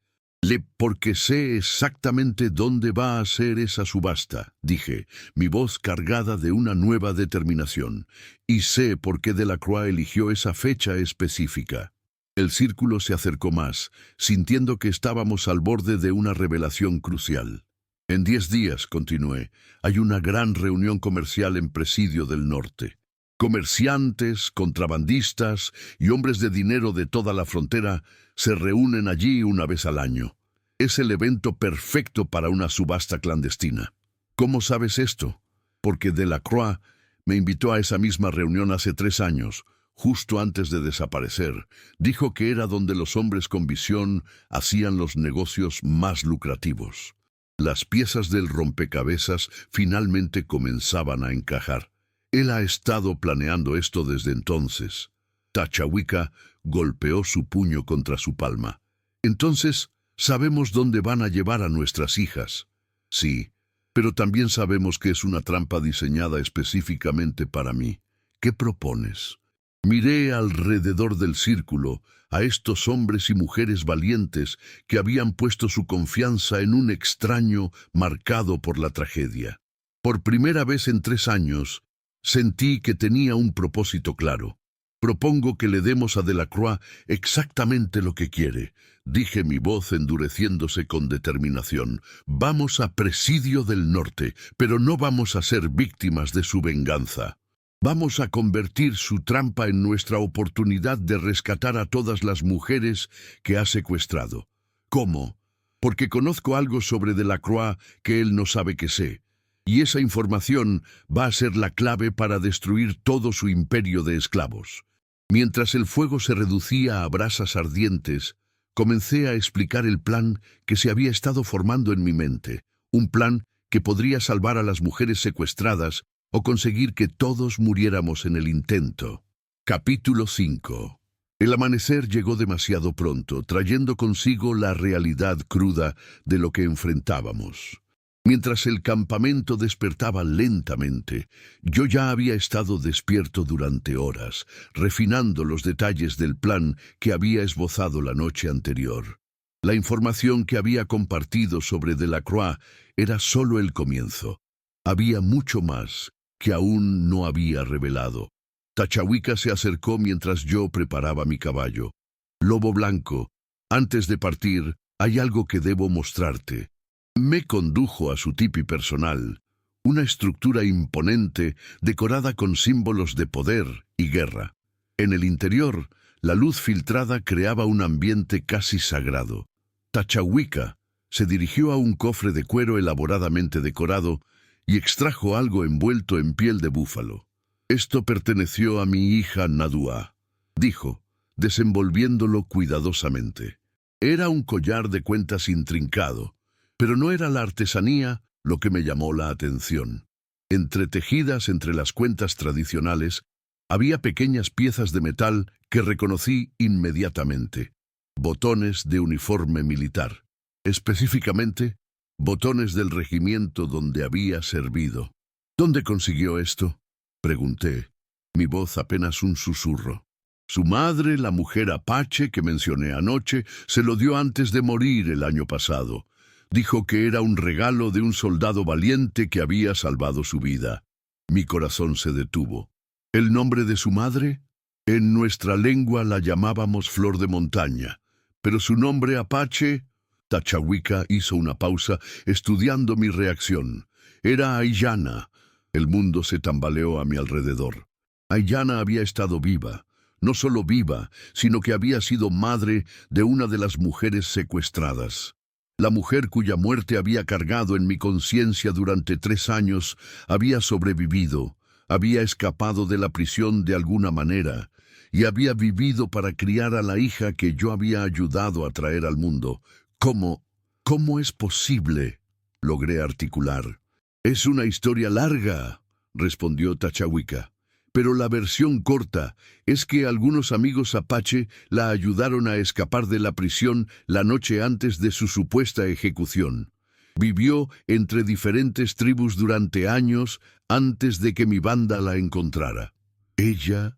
Porque sé exactamente dónde va a ser esa subasta, dije, mi voz cargada de una nueva determinación. Y sé por qué Delacroix eligió esa fecha específica. El círculo se acercó más, sintiendo que estábamos al borde de una revelación crucial. En 10 días, continué, hay una gran reunión comercial en Presidio del Norte. Comerciantes, contrabandistas y hombres de dinero de toda la frontera se reúnen allí una vez al año. Es el evento perfecto para una subasta clandestina. ¿Cómo sabes esto? Porque Delacroix me invitó a esa misma reunión hace 3 años, justo antes de desaparecer. Dijo que era donde los hombres con visión hacían los negocios más lucrativos. Las piezas del rompecabezas finalmente comenzaban a encajar. Él ha estado planeando esto desde entonces. Tachawika golpeó su puño contra su palma. Entonces, sabemos dónde van a llevar a nuestras hijas. Sí, pero también sabemos que es una trampa diseñada específicamente para mí. ¿Qué propones? Miré alrededor del círculo a estos hombres y mujeres valientes que habían puesto su confianza en un extraño marcado por la tragedia. Por primera vez en 3 años, sentí que tenía un propósito claro. Propongo que le demos a Delacroix exactamente lo que quiere, dije, mi voz endureciéndose con determinación. Vamos a Presidio del Norte, pero no vamos a ser víctimas de su venganza. Vamos a convertir su trampa en nuestra oportunidad de rescatar a todas las mujeres que ha secuestrado. ¿Cómo? Porque conozco algo sobre Delacroix que él no sabe que sé. Y esa información va a ser la clave para destruir todo su imperio de esclavos. Mientras el fuego se reducía a brasas ardientes, comencé a explicar el plan que se había estado formando en mi mente. Un plan que podría salvar a las mujeres secuestradas o conseguir que todos muriéramos en el intento. Capítulo 5. El amanecer llegó demasiado pronto, trayendo consigo la realidad cruda de lo que enfrentábamos. Mientras el campamento despertaba lentamente, yo ya había estado despierto durante horas, refinando los detalles del plan que había esbozado la noche anterior. La información que había compartido sobre Delacroix era solo el comienzo. Había mucho más que aún no había revelado. Tachawika se acercó mientras yo preparaba mi caballo. Lobo Blanco, antes de partir, hay algo que debo mostrarte. Me condujo a su tipi personal, una estructura imponente decorada con símbolos de poder y guerra. En el interior, la luz filtrada creaba un ambiente casi sagrado. Tachawika se dirigió a un cofre de cuero elaboradamente decorado y extrajo algo envuelto en piel de búfalo. Esto perteneció a mi hija Nadua, dijo, desenvolviéndolo cuidadosamente. Era un collar de cuentas intrincado, pero no era la artesanía lo que me llamó la atención. Entretejidas entre las cuentas tradicionales, había pequeñas piezas de metal que reconocí inmediatamente. Botones de uniforme militar. Específicamente, botones del regimiento donde había servido. ¿Dónde consiguió esto?, pregunté, mi voz apenas un susurro. Su madre, la mujer apache que mencioné anoche, se lo dio antes de morir el año pasado. Dijo que era un regalo de un soldado valiente que había salvado su vida. Mi corazón se detuvo. ¿El nombre de su madre? En nuestra lengua la llamábamos Flor de Montaña, pero su nombre apache... Tachawika hizo una pausa, estudiando mi reacción. Era Aiyana. El mundo se tambaleó a mi alrededor. Aiyana había estado viva. No solo viva, sino que había sido madre de una de las mujeres secuestradas. La mujer cuya muerte había cargado en mi conciencia durante 3 años había sobrevivido, había escapado de la prisión de alguna manera y había vivido para criar a la hija que yo había ayudado a traer al mundo. ¿Cómo es posible?, logré articular. Es una historia larga, respondió Tachawika, pero la versión corta es que algunos amigos apache la ayudaron a escapar de la prisión la noche antes de su supuesta ejecución. Vivió entre diferentes tribus durante años antes de que mi banda la encontrara. Ella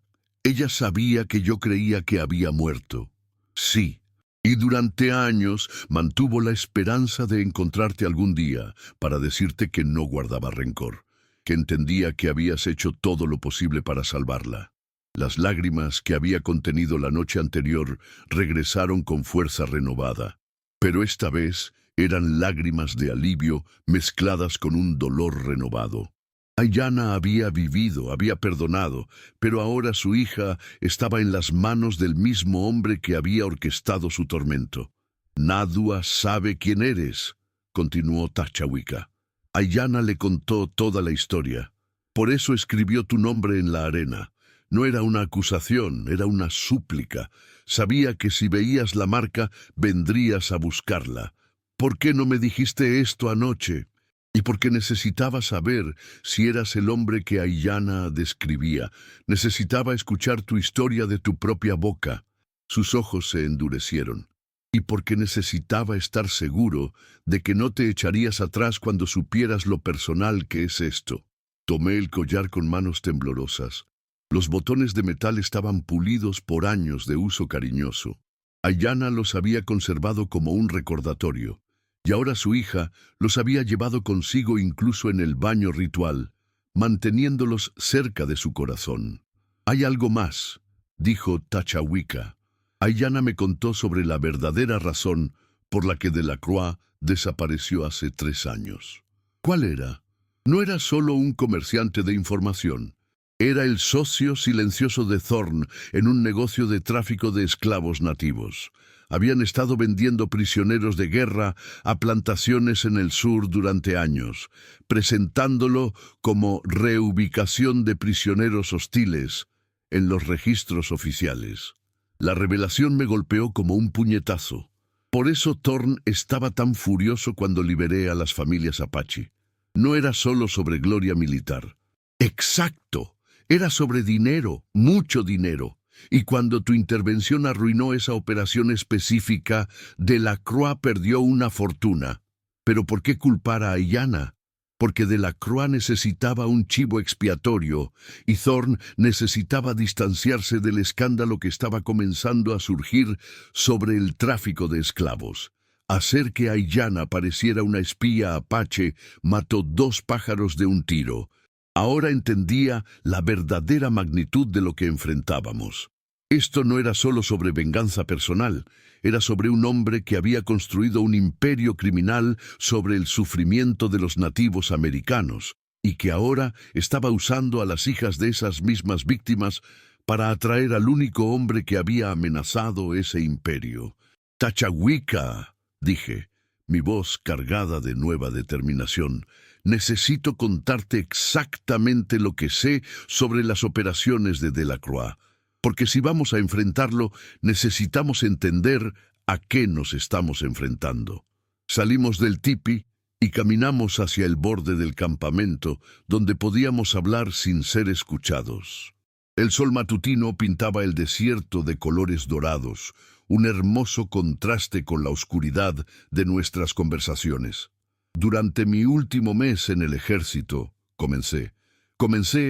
sabía que yo creía que había muerto. Sí, y durante años mantuvo la esperanza de encontrarte algún día para decirte que no guardaba rencor, que entendía que habías hecho todo lo posible para salvarla. Las lágrimas que había contenido la noche anterior regresaron con fuerza renovada, pero esta vez eran lágrimas de alivio mezcladas con un dolor renovado. Aiyana había vivido, había perdonado, pero ahora su hija estaba en las manos del mismo hombre que había orquestado su tormento. Nadua sabe quién eres, continuó Tachawika. Aiyana le contó toda la historia. Por eso escribió tu nombre en la arena. No era una acusación, era una súplica. Sabía que si veías la marca, vendrías a buscarla. ¿Por qué no me dijiste esto anoche? Y porque necesitaba saber si eras el hombre que Aiyana describía. Necesitaba escuchar tu historia de tu propia boca. Sus ojos se endurecieron. Y porque necesitaba estar seguro de que no te echarías atrás cuando supieras lo personal que es esto. Tomé el collar con manos temblorosas. Los botones de metal estaban pulidos por años de uso cariñoso. Aiyana los había conservado como un recordatorio. Y ahora su hija los había llevado consigo incluso en el baño ritual, manteniéndolos cerca de su corazón. «Hay algo más», dijo Tachawika. Aiyana me contó sobre la verdadera razón por la que Delacroix desapareció hace 3 años. ¿Cuál era? No era solo un comerciante de información. Era el socio silencioso de Thorne en un negocio de tráfico de esclavos nativos. Habían estado vendiendo prisioneros de guerra a plantaciones en el sur durante años, presentándolo como reubicación de prisioneros hostiles en los registros oficiales. La revelación me golpeó como un puñetazo. Por eso Thorne estaba tan furioso cuando liberé a las familias apache. No era solo sobre gloria militar. ¡Exacto! Era sobre dinero, mucho dinero. Y cuando tu intervención arruinó esa operación específica, Delacroix perdió una fortuna. ¿Pero por qué culpar a Aiyana? Porque Delacroix necesitaba un chivo expiatorio y Thorne necesitaba distanciarse del escándalo que estaba comenzando a surgir sobre el tráfico de esclavos. Hacer que Aiyana pareciera una espía apache mató 2 pájaros de un tiro. Ahora entendía la verdadera magnitud de lo que enfrentábamos. Esto no era solo sobre venganza personal, era sobre un hombre que había construido un imperio criminal sobre el sufrimiento de los nativos americanos y que ahora estaba usando a las hijas de esas mismas víctimas para atraer al único hombre que había amenazado ese imperio. «Tachawika», dije, mi voz cargada de nueva determinación. «Necesito contarte exactamente lo que sé sobre las operaciones de Delacroix, porque si vamos a enfrentarlo, necesitamos entender a qué nos estamos enfrentando». Salimos del tipi y caminamos hacia el borde del campamento, donde podíamos hablar sin ser escuchados. El sol matutino pintaba el desierto de colores dorados, un hermoso contraste con la oscuridad de nuestras conversaciones. Durante mi último mes en el ejército, comencé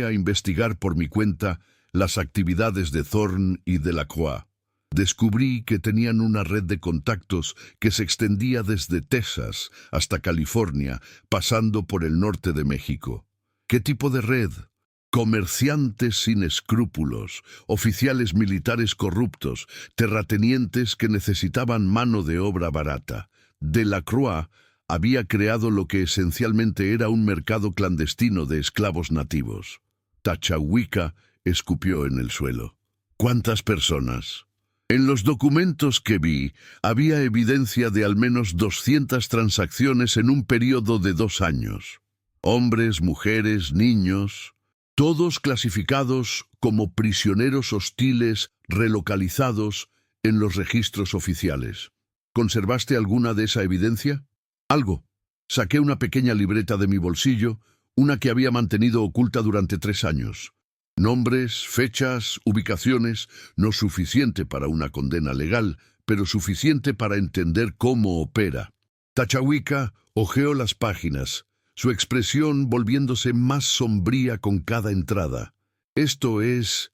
a investigar por mi cuenta las actividades de Thorne y Delacroix. Descubrí que tenían una red de contactos que se extendía desde Texas hasta California, pasando por el norte de México. ¿Qué tipo de red? Comerciantes sin escrúpulos, oficiales militares corruptos, terratenientes que necesitaban mano de obra barata. Delacroix había creado lo que esencialmente era un mercado clandestino de esclavos nativos. Tachawika escupió en el suelo. «¿Cuántas personas?» En los documentos que vi, había evidencia de al menos 200 transacciones en un periodo de 2 años. Hombres, mujeres, niños, todos clasificados como prisioneros hostiles relocalizados en los registros oficiales. ¿Conservaste alguna de esa evidencia? Algo. Saqué una pequeña libreta de mi bolsillo, una que había mantenido oculta durante 3 años. Nombres, fechas, ubicaciones, no suficiente para una condena legal, pero suficiente para entender cómo opera. Tachawika hojeó las páginas, su expresión volviéndose más sombría con cada entrada. Esto es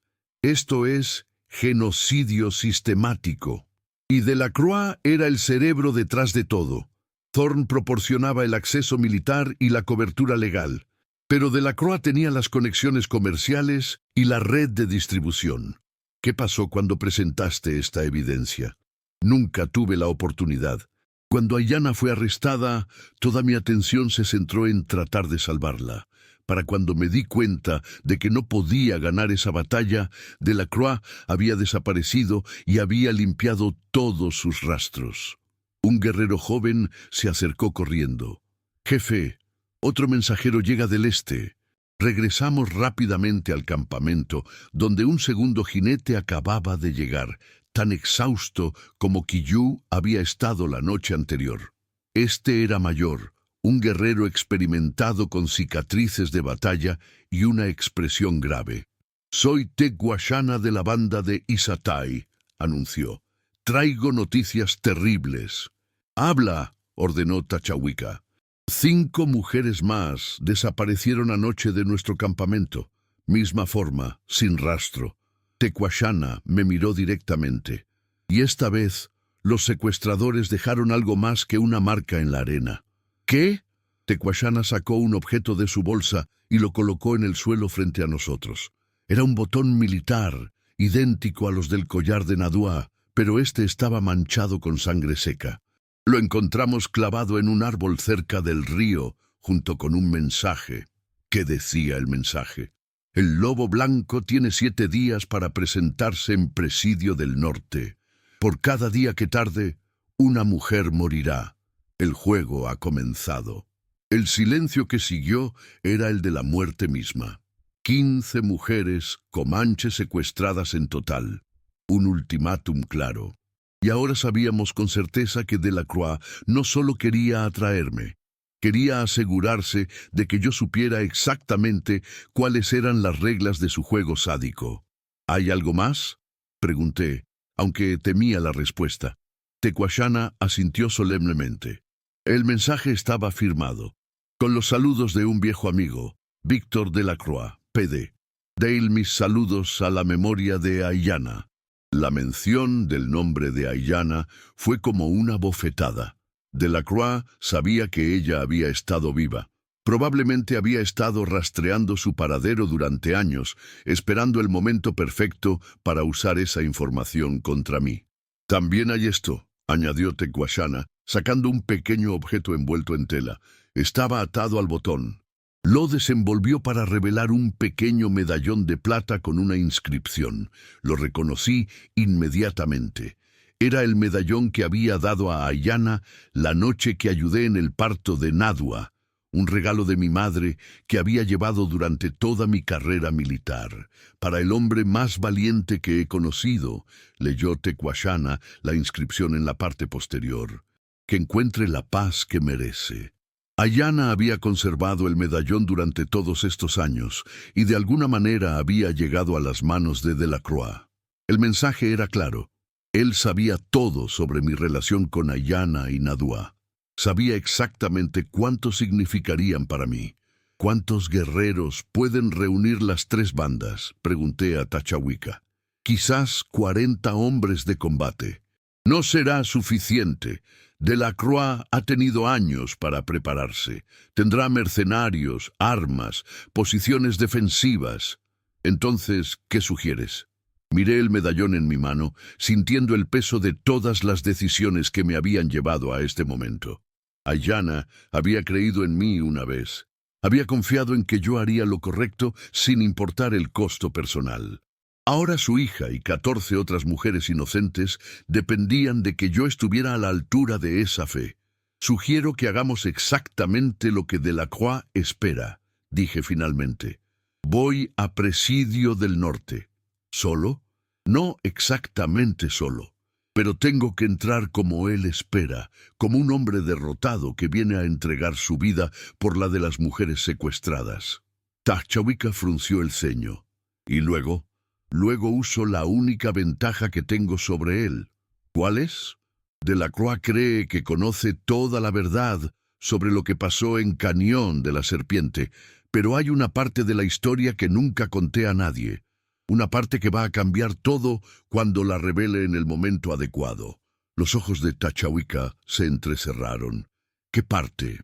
genocidio sistemático. Y Delacroix era el cerebro detrás de todo. Thorne proporcionaba el acceso militar y la cobertura legal, pero Delacroix tenía las conexiones comerciales y la red de distribución. ¿Qué pasó cuando presentaste esta evidencia? Nunca tuve la oportunidad. Cuando Ayanna fue arrestada, toda mi atención se centró en tratar de salvarla. Para cuando me di cuenta de que no podía ganar esa batalla, Delacroix había desaparecido y había limpiado todos sus rastros. Un guerrero joven se acercó corriendo. «Jefe, otro mensajero llega del este». Regresamos rápidamente al campamento, donde un segundo jinete acababa de llegar, tan exhausto como Kiyu había estado la noche anterior. Este era mayor, un guerrero experimentado con cicatrices de batalla y una expresión grave. «Soy Tequashana de la banda de Isatai», anunció. «Traigo noticias terribles». «Habla», ordenó Tachawika. 5 mujeres más desaparecieron anoche de nuestro campamento. Misma forma, sin rastro. Tequashana me miró directamente. Y esta vez, los secuestradores dejaron algo más que una marca en la arena. ¿Qué? Tequashana sacó un objeto de su bolsa y lo colocó en el suelo frente a nosotros. Era un botón militar, idéntico a los del collar de Nadua, pero este estaba manchado con sangre seca. Lo encontramos clavado en un árbol cerca del río, junto con un mensaje. ¿Qué decía el mensaje? El lobo blanco tiene 7 días para presentarse en Presidio del Norte. Por cada día que tarde, una mujer morirá. El juego ha comenzado. El silencio que siguió era el de la muerte misma. 15 mujeres comanches secuestradas en total. Un ultimátum claro. Y ahora sabíamos con certeza que Delacroix no solo quería atraerme, quería asegurarse de que yo supiera exactamente cuáles eran las reglas de su juego sádico. ¿Hay algo más?, pregunté, aunque temía la respuesta. Tequashana asintió solemnemente. El mensaje estaba firmado, con los saludos de un viejo amigo, Víctor Delacroix, PD. Dale mis saludos a la memoria de Ayanna. La mención del nombre de Ayanna fue como una bofetada. Delacroix sabía que ella había estado viva. Probablemente había estado rastreando su paradero durante años, esperando el momento perfecto para usar esa información contra mí. También hay esto, añadió Tequashana, sacando un pequeño objeto envuelto en tela. Estaba atado al botón. Lo desenvolvió para revelar un pequeño medallón de plata con una inscripción. Lo reconocí inmediatamente. Era el medallón que había dado a Ayanna la noche que ayudé en el parto de Nadua, un regalo de mi madre que había llevado durante toda mi carrera militar. Para el hombre más valiente que he conocido, leyó Tequashana la inscripción en la parte posterior. Que encuentre la paz que merece. Ayanna había conservado el medallón durante todos estos años y de alguna manera había llegado a las manos de Delacroix. El mensaje era claro. Él sabía todo sobre mi relación con Ayanna y Nadua. Sabía exactamente cuánto significarían para mí. ¿Cuántos guerreros pueden reunir las 3 bandas?, pregunté a Tachawika. Quizás 40 hombres de combate. No será suficiente. Delacroix ha tenido años para prepararse. Tendrá mercenarios, armas, posiciones defensivas. Entonces, ¿qué sugieres? Miré el medallón en mi mano, sintiendo el peso de todas las decisiones que me habían llevado a este momento. Ayanna había creído en mí una vez. Había confiado en que yo haría lo correcto sin importar el costo personal. Ahora su hija y 14 otras mujeres inocentes dependían de que yo estuviera a la altura de esa fe. Sugiero que hagamos exactamente lo que Delacroix espera, dije finalmente. Voy a Presidio del Norte. ¿Solo? No exactamente solo. Pero tengo que entrar como él espera, como un hombre derrotado que viene a entregar su vida por la de las mujeres secuestradas. Tachawica frunció el ceño. ¿Y luego? Luego uso la única ventaja que tengo sobre él. ¿Cuál es? Delacroix cree que conoce toda la verdad sobre lo que pasó en Cañón de la Serpiente, pero hay una parte de la historia que nunca conté a nadie. Una parte que va a cambiar todo cuando la revele en el momento adecuado. Los ojos de Tachawica se entrecerraron. ¿Qué parte?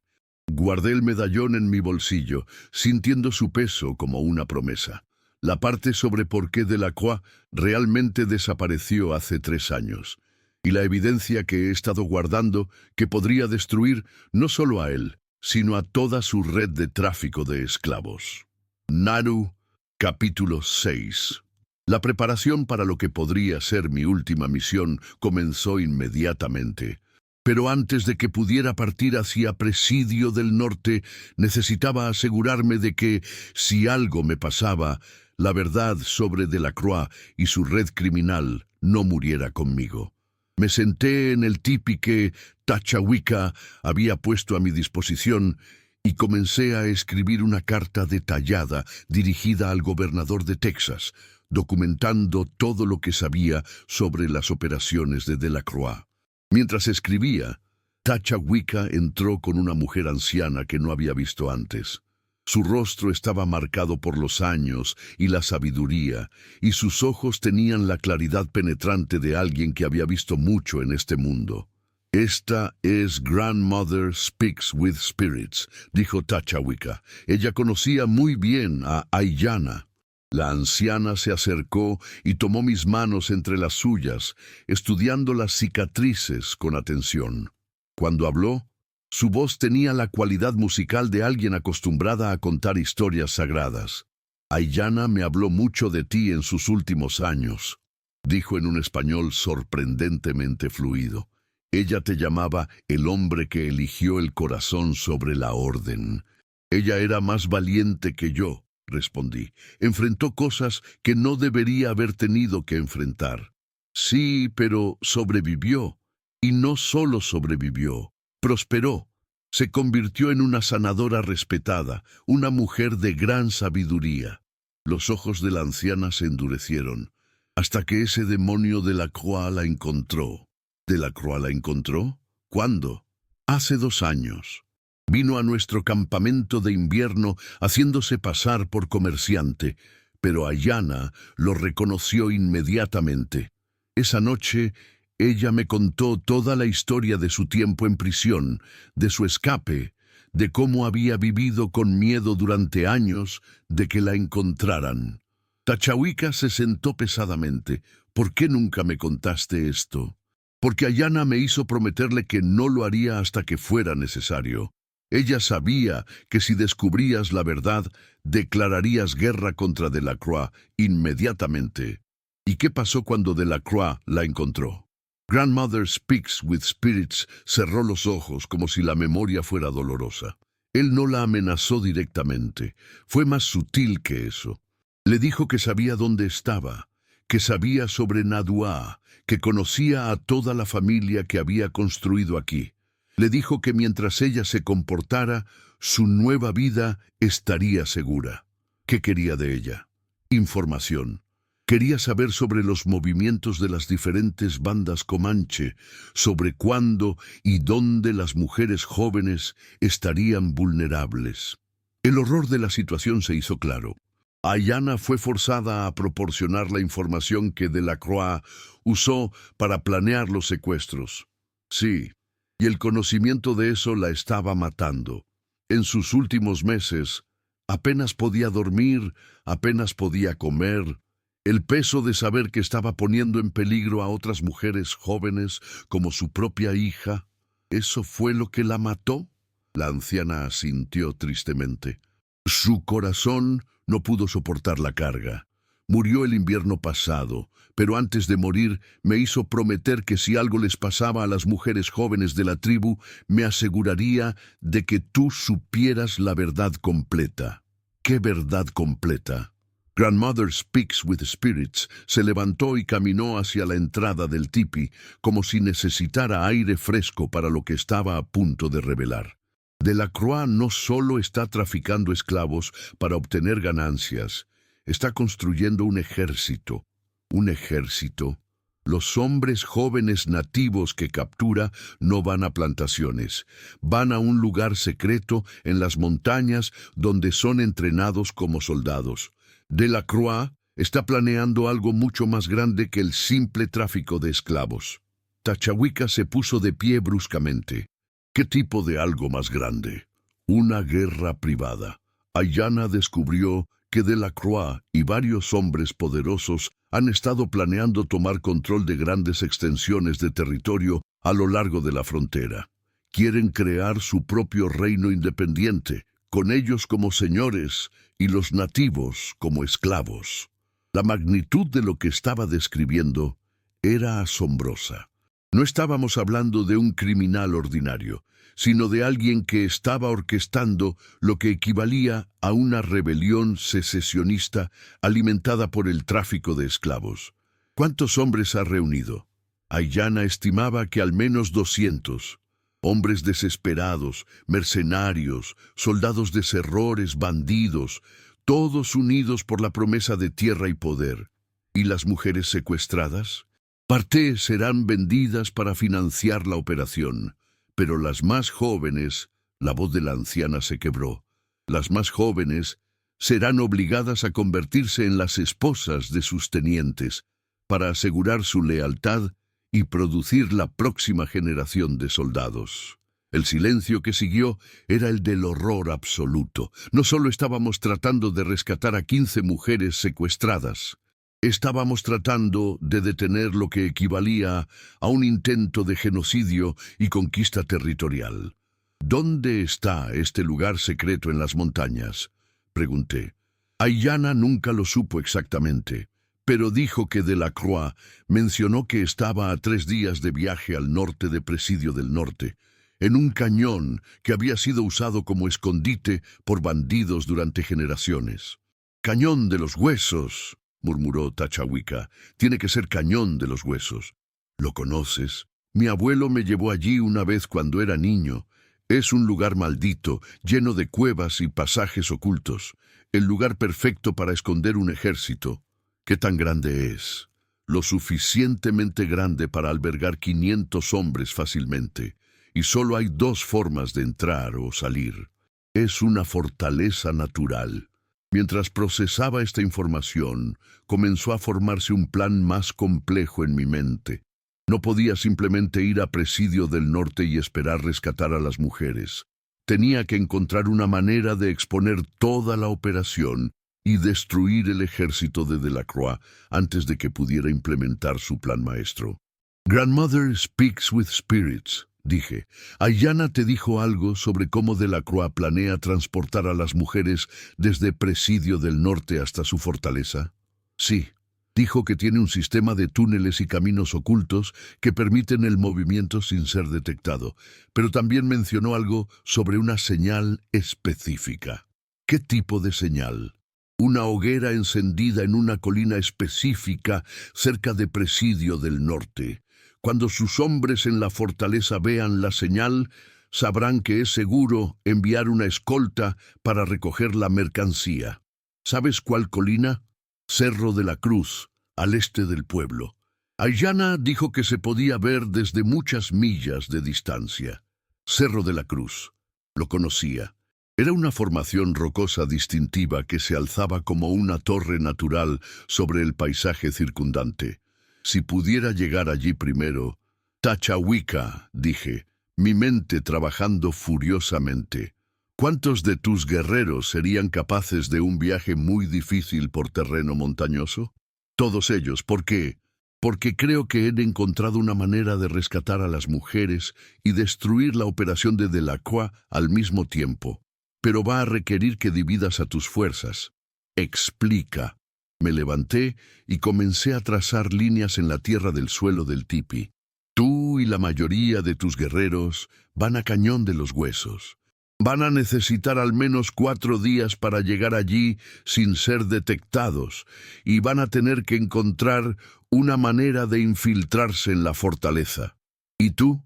Guardé el medallón en mi bolsillo, sintiendo su peso como una promesa. La parte sobre por qué Delacroix realmente desapareció hace 3 años. Y la evidencia que he estado guardando que podría destruir no solo a él, sino a toda su red de tráfico de esclavos. Naru, capítulo 6. La preparación para lo que podría ser mi última misión comenzó inmediatamente. Pero antes de que pudiera partir hacia Presidio del Norte, necesitaba asegurarme de que, si algo me pasaba, la verdad sobre Delacroix y su red criminal no muriera conmigo. Me senté en el tipi que Tachawica había puesto a mi disposición y comencé a escribir una carta detallada dirigida al gobernador de Texas, documentando todo lo que sabía sobre las operaciones de Delacroix. Mientras escribía, Tachawica entró con una mujer anciana que no había visto antes. Su rostro estaba marcado por los años y la sabiduría, y sus ojos tenían la claridad penetrante de alguien que había visto mucho en este mundo. «Esta es Grandmother Speaks with Spirits», dijo Tachawica. Ella conocía muy bien a Aiyana. La anciana se acercó y tomó mis manos entre las suyas, estudiando las cicatrices con atención. Cuando habló, su voz tenía la cualidad musical de alguien acostumbrada a contar historias sagradas. «Aiyana me habló mucho de ti en sus últimos años», dijo en un español sorprendentemente fluido. «Ella te llamaba el hombre que eligió el corazón sobre la orden». «Ella era más valiente que yo», respondí. «Enfrentó cosas que no debería haber tenido que enfrentar». «Sí, pero sobrevivió. Y no solo sobrevivió. Prosperó. Se convirtió en una sanadora respetada, una mujer de gran sabiduría». Los ojos de la anciana se endurecieron, hasta que ese demonio Delacroix la encontró. ¿Delacroix la encontró? ¿Cuándo? Hace 2 años. Vino a nuestro campamento de invierno haciéndose pasar por comerciante, pero Aiyana lo reconoció inmediatamente. Esa noche, ella me contó toda la historia de su tiempo en prisión, de su escape, de cómo había vivido con miedo durante años de que la encontraran. Tachawica se sentó pesadamente. «¿Por qué nunca me contaste esto?» «Porque Aiyana me hizo prometerle que no lo haría hasta que fuera necesario. Ella sabía que si descubrías la verdad, declararías guerra contra Delacroix inmediatamente». «¿Y qué pasó cuando Delacroix la encontró?» Grandmother Speaks with Spirits cerró los ojos como si la memoria fuera dolorosa. Él no la amenazó directamente. Fue más sutil que eso. Le dijo que sabía dónde estaba, que sabía sobre Nadua, que conocía a toda la familia que había construido aquí. Le dijo que mientras ella se comportara, su nueva vida estaría segura. ¿Qué quería de ella? Información. Quería saber sobre los movimientos de las diferentes bandas comanche, sobre cuándo y dónde las mujeres jóvenes estarían vulnerables. El horror de la situación se hizo claro. Aiyana fue forzada a proporcionar la información que Delacroix usó para planear los secuestros. Sí, y el conocimiento de eso la estaba matando. En sus últimos meses, apenas podía dormir, apenas podía comer. El peso de saber que estaba poniendo en peligro a otras mujeres jóvenes como su propia hija, ¿eso fue lo que la mató? La anciana asintió tristemente. Su corazón no pudo soportar la carga. Murió el invierno pasado, pero antes de morir me hizo prometer que si algo les pasaba a las mujeres jóvenes de la tribu, me aseguraría de que tú supieras la verdad completa. ¿Qué verdad completa? Grandmother Speaks with Spirits se levantó y caminó hacia la entrada del tipi, como si necesitara aire fresco para lo que estaba a punto de revelar. Delacroix no solo está traficando esclavos para obtener ganancias, está construyendo un ejército. Un ejército. Los hombres jóvenes nativos que captura no van a plantaciones, van a un lugar secreto en las montañas donde son entrenados como soldados. Delacroix está planeando algo mucho más grande que el simple tráfico de esclavos. Tachahuica se puso de pie bruscamente. ¿Qué tipo de algo más grande? Una guerra privada. Ayana descubrió que Delacroix y varios hombres poderosos han estado planeando tomar control de grandes extensiones de territorio a lo largo de la frontera. Quieren crear su propio reino independiente, con ellos como señores y los nativos como esclavos. La magnitud de lo que estaba describiendo era asombrosa. No estábamos hablando de un criminal ordinario, sino de alguien que estaba orquestando lo que equivalía a una rebelión secesionista alimentada por el tráfico de esclavos. ¿Cuántos hombres ha reunido? Ayana estimaba que al menos 200. Hombres desesperados, mercenarios, soldados desertores, bandidos, todos unidos por la promesa de tierra y poder. ¿Y las mujeres secuestradas? Parte serán vendidas para financiar la operación, pero las más jóvenes, la voz de la anciana se quebró, las más jóvenes serán obligadas a convertirse en las esposas de sus tenientes para asegurar su lealtad y producir la próxima generación de soldados. El silencio que siguió era el del horror absoluto. No solo estábamos tratando de rescatar a 15 mujeres secuestradas, estábamos tratando de detener lo que equivalía a un intento de genocidio y conquista territorial. ¿Dónde está este lugar secreto en las montañas?, pregunté. Ayana nunca lo supo exactamente, pero dijo que Delacroix mencionó que estaba a 3 días de viaje al norte de Presidio del Norte, en un cañón que había sido usado como escondite por bandidos durante generaciones. «Cañón de los Huesos», murmuró Tachahuica. «Tiene que ser Cañón de los Huesos. ¿Lo conoces? Mi abuelo me llevó allí una vez cuando era niño. Es un lugar maldito, lleno de cuevas y pasajes ocultos. El lugar perfecto para esconder un ejército. ¿Qué tan grande es?» «Lo suficientemente grande para albergar 500 hombres fácilmente. Y solo hay 2 formas de entrar o salir. Es una fortaleza natural». Mientras procesaba esta información, comenzó a formarse un plan más complejo en mi mente. No podía simplemente ir a Presidio del Norte y esperar rescatar a las mujeres. Tenía que encontrar una manera de exponer toda la operación y destruir el ejército de Delacroix antes de que pudiera implementar su plan maestro. «Grandmother Speaks with Spirits», dije. «Ayana te dijo algo sobre cómo Delacroix planea transportar a las mujeres desde Presidio del Norte hasta su fortaleza». «Sí». Dijo que tiene un sistema de túneles y caminos ocultos que permiten el movimiento sin ser detectado, pero también mencionó algo sobre una señal específica. ¿Qué tipo de señal? Una hoguera encendida en una colina específica cerca de Presidio del Norte. Cuando sus hombres en la fortaleza vean la señal, sabrán que es seguro enviar una escolta para recoger la mercancía. ¿Sabes cuál colina? Cerro de la Cruz, al este del pueblo. Ayana dijo que se podía ver desde muchas millas de distancia. Cerro de la Cruz. Lo conocía. Era una formación rocosa distintiva que se alzaba como una torre natural sobre el paisaje circundante. Si pudiera llegar allí primero. «Tachahuica», dije, mi mente trabajando furiosamente. «¿Cuántos de tus guerreros serían capaces de un viaje muy difícil por terreno montañoso?» «Todos ellos». ¿Por qué? «Porque creo que he encontrado una manera de rescatar a las mujeres y destruir la operación de Delacroix al mismo tiempo. Pero va a requerir que dividas a tus fuerzas». «Explica». Me levanté y comencé a trazar líneas en la tierra del suelo del tipi. Tú y la mayoría de tus guerreros van a Cañón de los Huesos. Van a necesitar al menos 4 días para llegar allí sin ser detectados, y van a tener que encontrar una manera de infiltrarse en la fortaleza. ¿Y tú?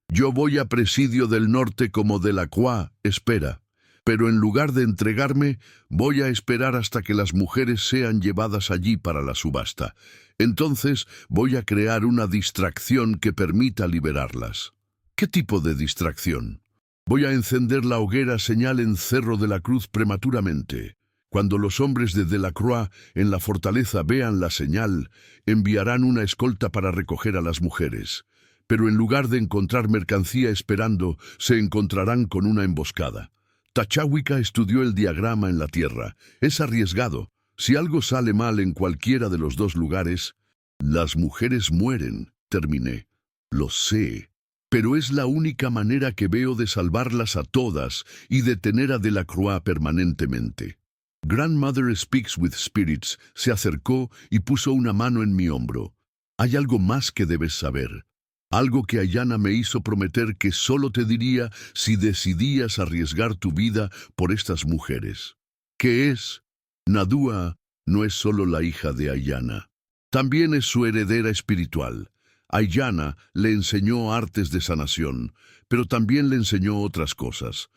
Yo voy a Presidio del Norte como Delacroix espera, pero en lugar de entregarme, voy a esperar hasta que las mujeres sean llevadas allí para la subasta. Entonces voy a crear una distracción que permita liberarlas. ¿Qué tipo de distracción? Voy a encender la hoguera señal en Cerro de la Cruz prematuramente. Cuando los hombres de Delacroix en la fortaleza vean la señal, enviarán una escolta para recoger a las mujeres. Pero en lugar de encontrar mercancía esperando, se encontrarán con una emboscada. Tachahuica estudió el diagrama en la tierra. Es arriesgado. Si algo sale mal en cualquiera de los 2 lugares, las mujeres mueren, terminé. Lo sé. Pero es la única manera que veo de salvarlas a todas y detener a Delacroix permanentemente. Grandmother Speaks with Spirits se acercó y puso una mano en mi hombro. Hay algo más que debes saber. Algo que Ayanna me hizo prometer que solo te diría si decidías arriesgar tu vida por estas mujeres. ¿Qué es? Nadua no es solo la hija de Ayanna. También es su heredera espiritual. Ayanna le enseñó artes de sanación, pero también le enseñó otras cosas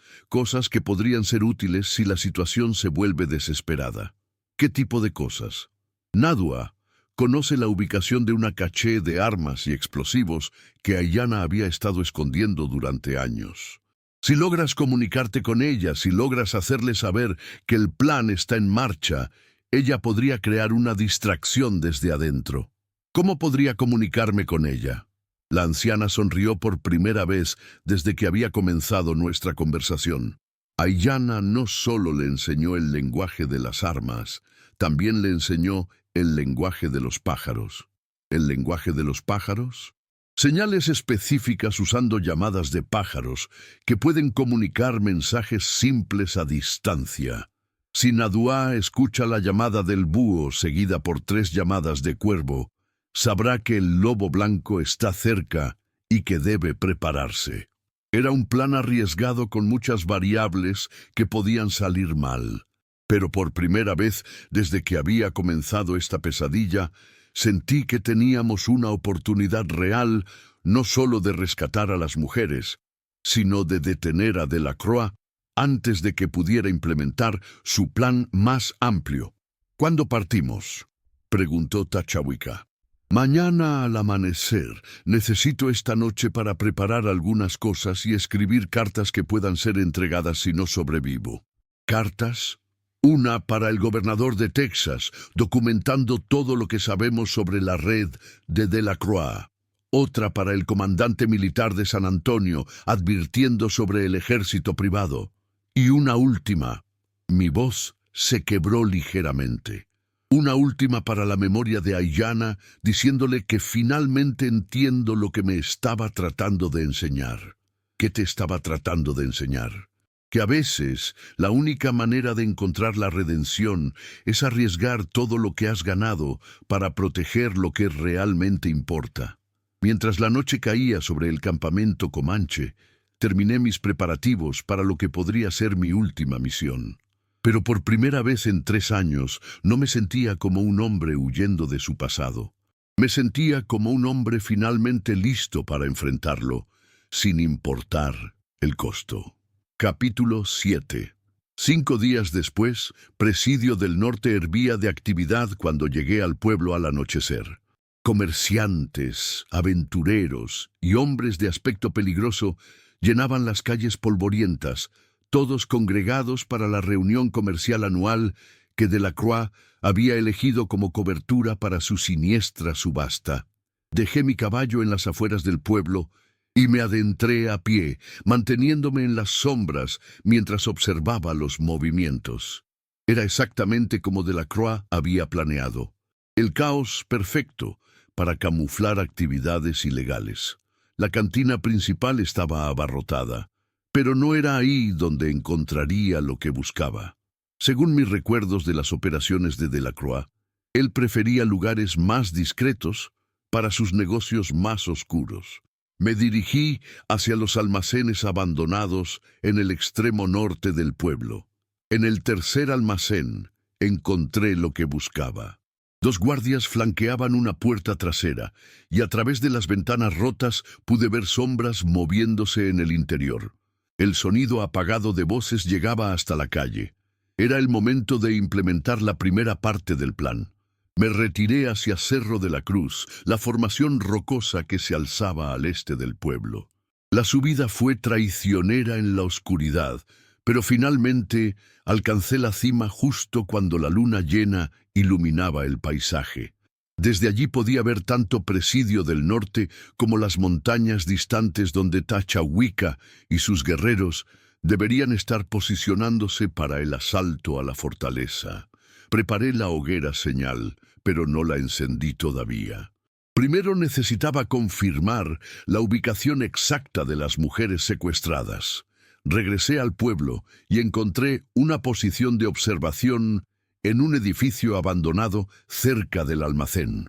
que podrían ser útiles si la situación se vuelve desesperada. ¿Qué tipo de cosas? Nadua conoce la ubicación de una caché de armas y explosivos que Ayanna había estado escondiendo durante años. Si logras comunicarte con ella, si logras hacerle saber que el plan está en marcha, ella podría crear una distracción desde adentro. ¿Cómo podría comunicarme con ella? La anciana sonrió por primera vez desde que había comenzado nuestra conversación. Ayanna no solo le enseñó el lenguaje de las armas, también le enseñó el lenguaje de los pájaros. ¿El lenguaje de los pájaros? Señales específicas usando llamadas de pájaros que pueden comunicar mensajes simples a distancia. Si Nadua escucha la llamada del búho seguida por 3 llamadas de cuervo, sabrá que el lobo blanco está cerca y que debe prepararse. Era un plan arriesgado con muchas variables que podían salir mal. Pero por primera vez desde que había comenzado esta pesadilla, sentí que teníamos una oportunidad real no solo de rescatar a las mujeres, sino de detener a Delacroix antes de que pudiera implementar su plan más amplio. ¿Cuándo partimos?, preguntó Tachahuica. Mañana al amanecer. Necesito esta noche para preparar algunas cosas y escribir cartas que puedan ser entregadas si no sobrevivo. ¿Cartas? Una para el gobernador de Texas, documentando todo lo que sabemos sobre la red de Delacroix. Otra para el comandante militar de San Antonio, advirtiendo sobre el ejército privado. Y una última. Mi voz se quebró ligeramente. Una última para la memoria de Ayanna, diciéndole que finalmente entiendo lo que me estaba tratando de enseñar. ¿Qué te estaba tratando de enseñar? Que a veces la única manera de encontrar la redención es arriesgar todo lo que has ganado para proteger lo que realmente importa. Mientras la noche caía sobre el campamento Comanche, terminé mis preparativos para lo que podría ser mi última misión. Pero por primera vez en 3 años no me sentía como un hombre huyendo de su pasado. Me sentía como un hombre finalmente listo para enfrentarlo, sin importar el costo. Capítulo 7. 5 días después, Presidio del Norte hervía de actividad cuando llegué al pueblo al anochecer. Comerciantes, aventureros y hombres de aspecto peligroso llenaban las calles polvorientas, todos congregados para la reunión comercial anual que Delacroix había elegido como cobertura para su siniestra subasta. Dejé mi caballo en las afueras del pueblo y me adentré a pie, manteniéndome en las sombras mientras observaba los movimientos. Era exactamente como Delacroix había planeado. El caos perfecto para camuflar actividades ilegales. La cantina principal estaba abarrotada, pero no era ahí donde encontraría lo que buscaba. Según mis recuerdos de las operaciones de Delacroix, Él prefería lugares más discretos para sus negocios más oscuros. Me dirigí hacia los almacenes abandonados en el extremo norte del pueblo. En el tercer almacén encontré lo que buscaba. 2 guardias flanqueaban una puerta trasera, y a través de las ventanas rotas pude ver sombras moviéndose en el interior. El sonido apagado de voces llegaba hasta la calle. Era el momento de implementar la primera parte del plan. Me retiré hacia Cerro de la Cruz, la formación rocosa que se alzaba al este del pueblo. La subida fue traicionera en la oscuridad, pero finalmente alcancé la cima justo cuando la luna llena iluminaba el paisaje. Desde allí podía ver tanto Presidio del Norte como las montañas distantes donde Tachahuica y sus guerreros deberían estar posicionándose para el asalto a la fortaleza. Preparé la hoguera señal, pero no la encendí todavía. Primero necesitaba confirmar la ubicación exacta de las mujeres secuestradas. Regresé al pueblo y encontré una posición de observación en un edificio abandonado cerca del almacén.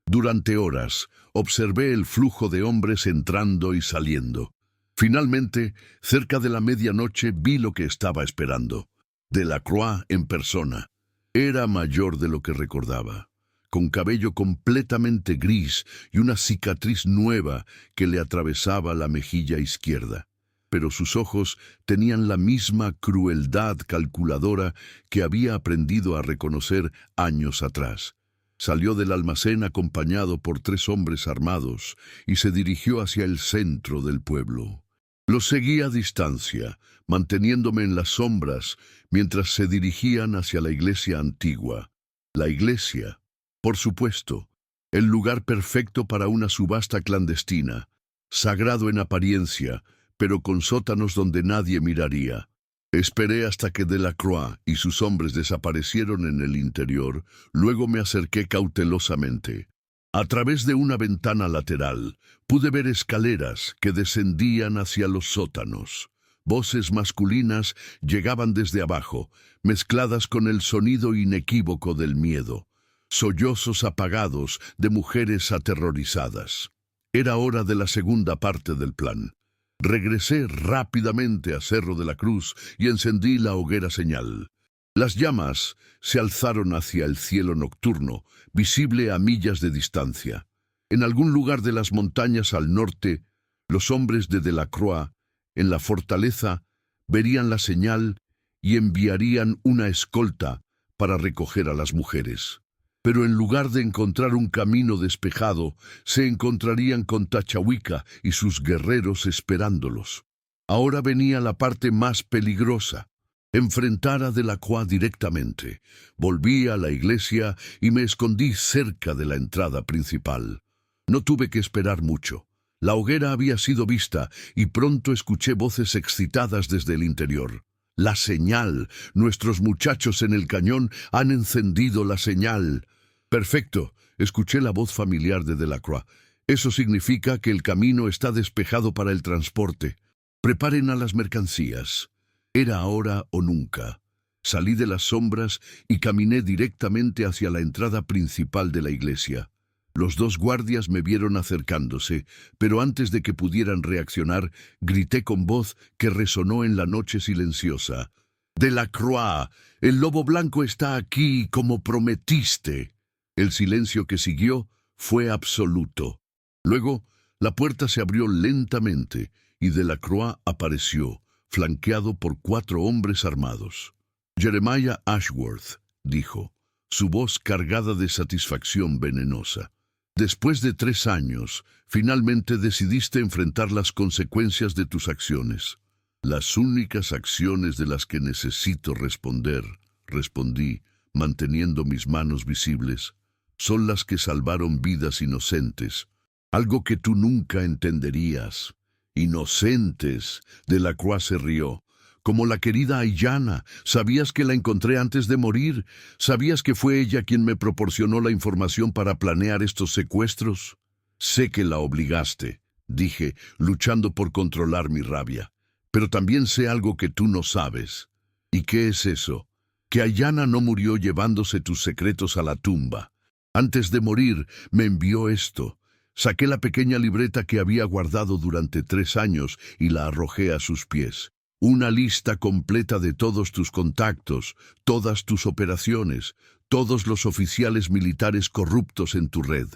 Durante horas observé el flujo de hombres entrando y saliendo. Finalmente, cerca de la medianoche vi lo que estaba esperando. Delacroix en persona. Era mayor de lo que recordaba, con cabello completamente gris y una cicatriz nueva que le atravesaba la mejilla izquierda. Pero sus ojos tenían la misma crueldad calculadora que había aprendido a reconocer años atrás. Salió del almacén acompañado por 3 hombres armados y se dirigió hacia el centro del pueblo. Los seguí a distancia, manteniéndome en las sombras mientras se dirigían hacia la iglesia antigua. La iglesia, por supuesto, el lugar perfecto para una subasta clandestina, sagrado en apariencia, pero con sótanos donde nadie miraría. Esperé hasta que Delacroix y sus hombres desaparecieron en el interior, luego me acerqué cautelosamente. A través de una ventana lateral, pude ver escaleras que descendían hacia los sótanos. Voces masculinas llegaban desde abajo, mezcladas con el sonido inequívoco del miedo. Sollozos apagados de mujeres aterrorizadas. Era hora de la segunda parte del plan. Regresé rápidamente a Cerro de la Cruz y encendí la hoguera señal. Las llamas se alzaron hacia el cielo nocturno, visible a millas de distancia. En algún lugar de las montañas al norte, los hombres de Delacroix, en la fortaleza, verían la señal y enviarían una escolta para recoger a las mujeres. Pero en lugar de encontrar un camino despejado, se encontrarían con Tachahuica y sus guerreros esperándolos. Ahora venía la parte más peligrosa. Enfrentar a Delacroix directamente. Volví a la iglesia y me escondí cerca de la entrada principal. No tuve que esperar mucho. La hoguera había sido vista y pronto escuché voces excitadas desde el interior. La señal. Nuestros muchachos en el cañón han encendido la señal. Perfecto. Escuché la voz familiar de Delacroix. Eso significa que el camino está despejado para el transporte. Preparen a las mercancías. Era ahora o nunca. Salí de las sombras y caminé directamente hacia la entrada principal de la iglesia. Los 2 guardias me vieron acercándose, pero antes de que pudieran reaccionar, grité con voz que resonó en la noche silenciosa. «Delacroix, el lobo blanco está aquí como prometiste». El silencio que siguió fue absoluto. Luego, la puerta se abrió lentamente y Delacroix apareció, flanqueado por 4 hombres armados. «Jeremiah Ashworth», dijo, su voz cargada de satisfacción venenosa. «Después de 3 años, finalmente decidiste enfrentar las consecuencias de tus acciones». «Las únicas acciones de las que necesito responder», respondí, manteniendo mis manos visibles, «son las que salvaron vidas inocentes, algo que tú nunca entenderías». «Inocentes», Delacroix se rió. «Como la querida Aiyana. ¿Sabías que la encontré antes de morir? ¿Sabías que fue ella quien me proporcionó la información para planear estos secuestros?» «Sé que la obligaste», dije, luchando por controlar mi rabia. «Pero también sé algo que tú no sabes». «¿Y qué es eso?» «Que Aiyana no murió llevándose tus secretos a la tumba. Antes de morir, me envió esto. Saqué la pequeña libreta que había guardado durante 3 años y la arrojé a sus pies. Una lista completa de todos tus contactos, todas tus operaciones, todos los oficiales militares corruptos en tu red.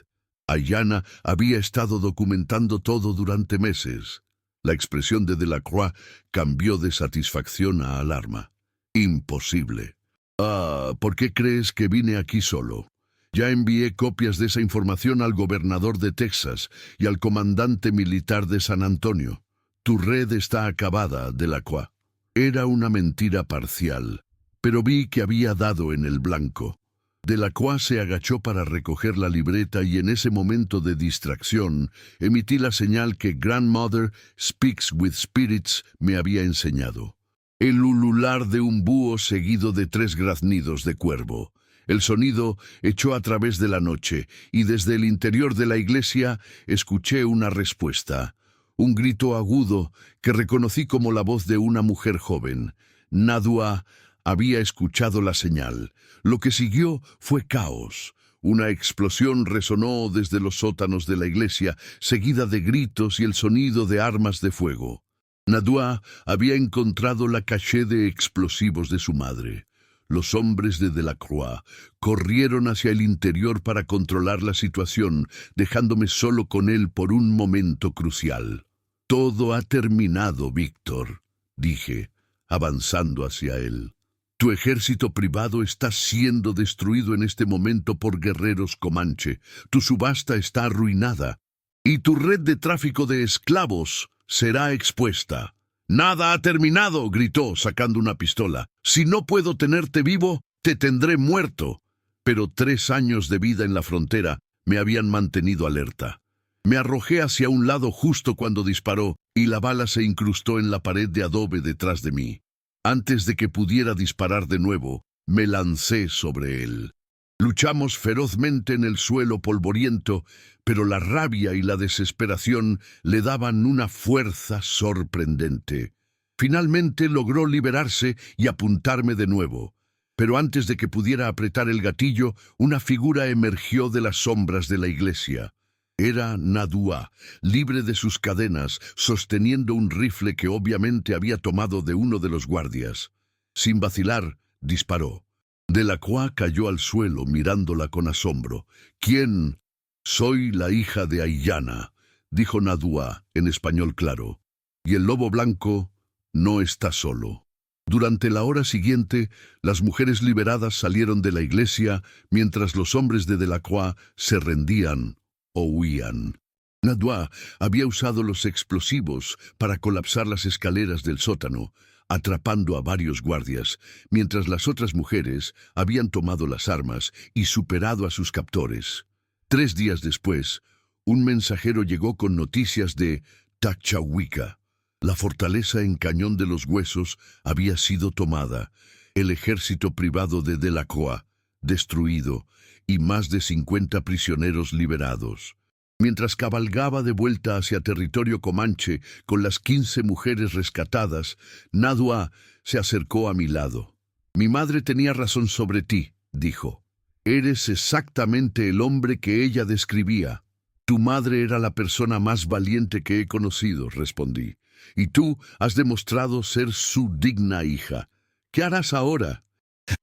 Aiyana había estado documentando todo durante meses. La expresión de Delacroix cambió de satisfacción a alarma. Imposible. ¿Por qué crees que vine aquí solo? Ya envié copias de esa información al gobernador de Texas y al comandante militar de San Antonio. Tu red está acabada, Delacroix. Era una mentira parcial, pero vi que había dado en el blanco. Delacroix se agachó para recoger la libreta y en ese momento de distracción emití la señal que Grandmother Speaks with Spirits me había enseñado. El ulular de un búho seguido de 3 graznidos de cuervo. El sonido echó a través de la noche y desde el interior de la iglesia escuché una respuesta. Un grito agudo que reconocí como la voz de una mujer joven. Nadua había escuchado la señal. Lo que siguió fue caos. Una explosión resonó desde los sótanos de la iglesia, seguida de gritos y el sonido de armas de fuego. Nadua había encontrado la caché de explosivos de su madre. Los hombres de Delacroix corrieron hacia el interior para controlar la situación, dejándome solo con él por un momento crucial. «Todo ha terminado, Víctor», dije, avanzando hacia él. «Tu ejército privado está siendo destruido en este momento por guerreros comanche. Tu subasta está arruinada. Y tu red de tráfico de esclavos será expuesta». «Nada ha terminado», gritó, sacando una pistola. «Si no puedo tenerte vivo, te tendré muerto». Pero 3 años de vida en la frontera me habían mantenido alerta. Me arrojé hacia un lado justo cuando disparó y la bala se incrustó en la pared de adobe detrás de mí. Antes de que pudiera disparar de nuevo, me lancé sobre él. Luchamos ferozmente en el suelo polvoriento, pero la rabia y la desesperación le daban una fuerza sorprendente. Finalmente logró liberarse y apuntarme de nuevo. Pero antes de que pudiera apretar el gatillo, una figura emergió de las sombras de la iglesia. Era Nadua, libre de sus cadenas, sosteniendo un rifle que obviamente había tomado de uno de los guardias. Sin vacilar, disparó. Delacroix cayó al suelo mirándola con asombro. «¿Quién?» «Soy la hija de Aiyana», dijo Nadua en español claro. «Y el lobo blanco no está solo». Durante la hora siguiente, las mujeres liberadas salieron de la iglesia mientras los hombres de Delacroix se rendían o huían. Nadua había usado los explosivos para colapsar las escaleras del sótano, atrapando a varios guardias, mientras las otras mujeres habían tomado las armas y superado a sus captores. 3 días después, un mensajero llegó con noticias de Tachahuica. La fortaleza en Cañón de los Huesos había sido tomada, el ejército privado de Delacroix destruido y más de 50 prisioneros liberados. Mientras cabalgaba de vuelta hacia territorio comanche con las 15 mujeres rescatadas, Nadua se acercó a mi lado. «Mi madre tenía razón sobre ti», dijo. «Eres exactamente el hombre que ella describía». «Tu madre era la persona más valiente que he conocido», respondí. «Y tú has demostrado ser su digna hija. ¿Qué harás ahora?»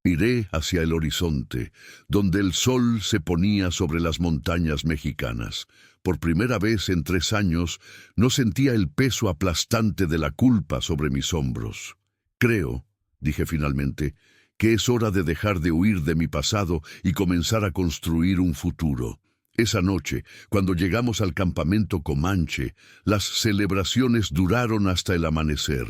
Miré hacia el horizonte, donde el sol se ponía sobre las montañas mexicanas. Por primera vez en 3 años, no sentía el peso aplastante de la culpa sobre mis hombros. «Creo», dije finalmente, «que es hora de dejar de huir de mi pasado y comenzar a construir un futuro». Esa noche, cuando llegamos al campamento comanche, las celebraciones duraron hasta el amanecer.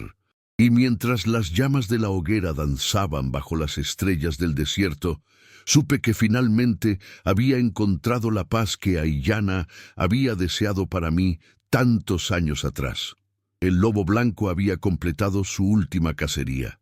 Y mientras las llamas de la hoguera danzaban bajo las estrellas del desierto, supe que finalmente había encontrado la paz que Aiyana había deseado para mí tantos años atrás. El lobo blanco había completado su última cacería.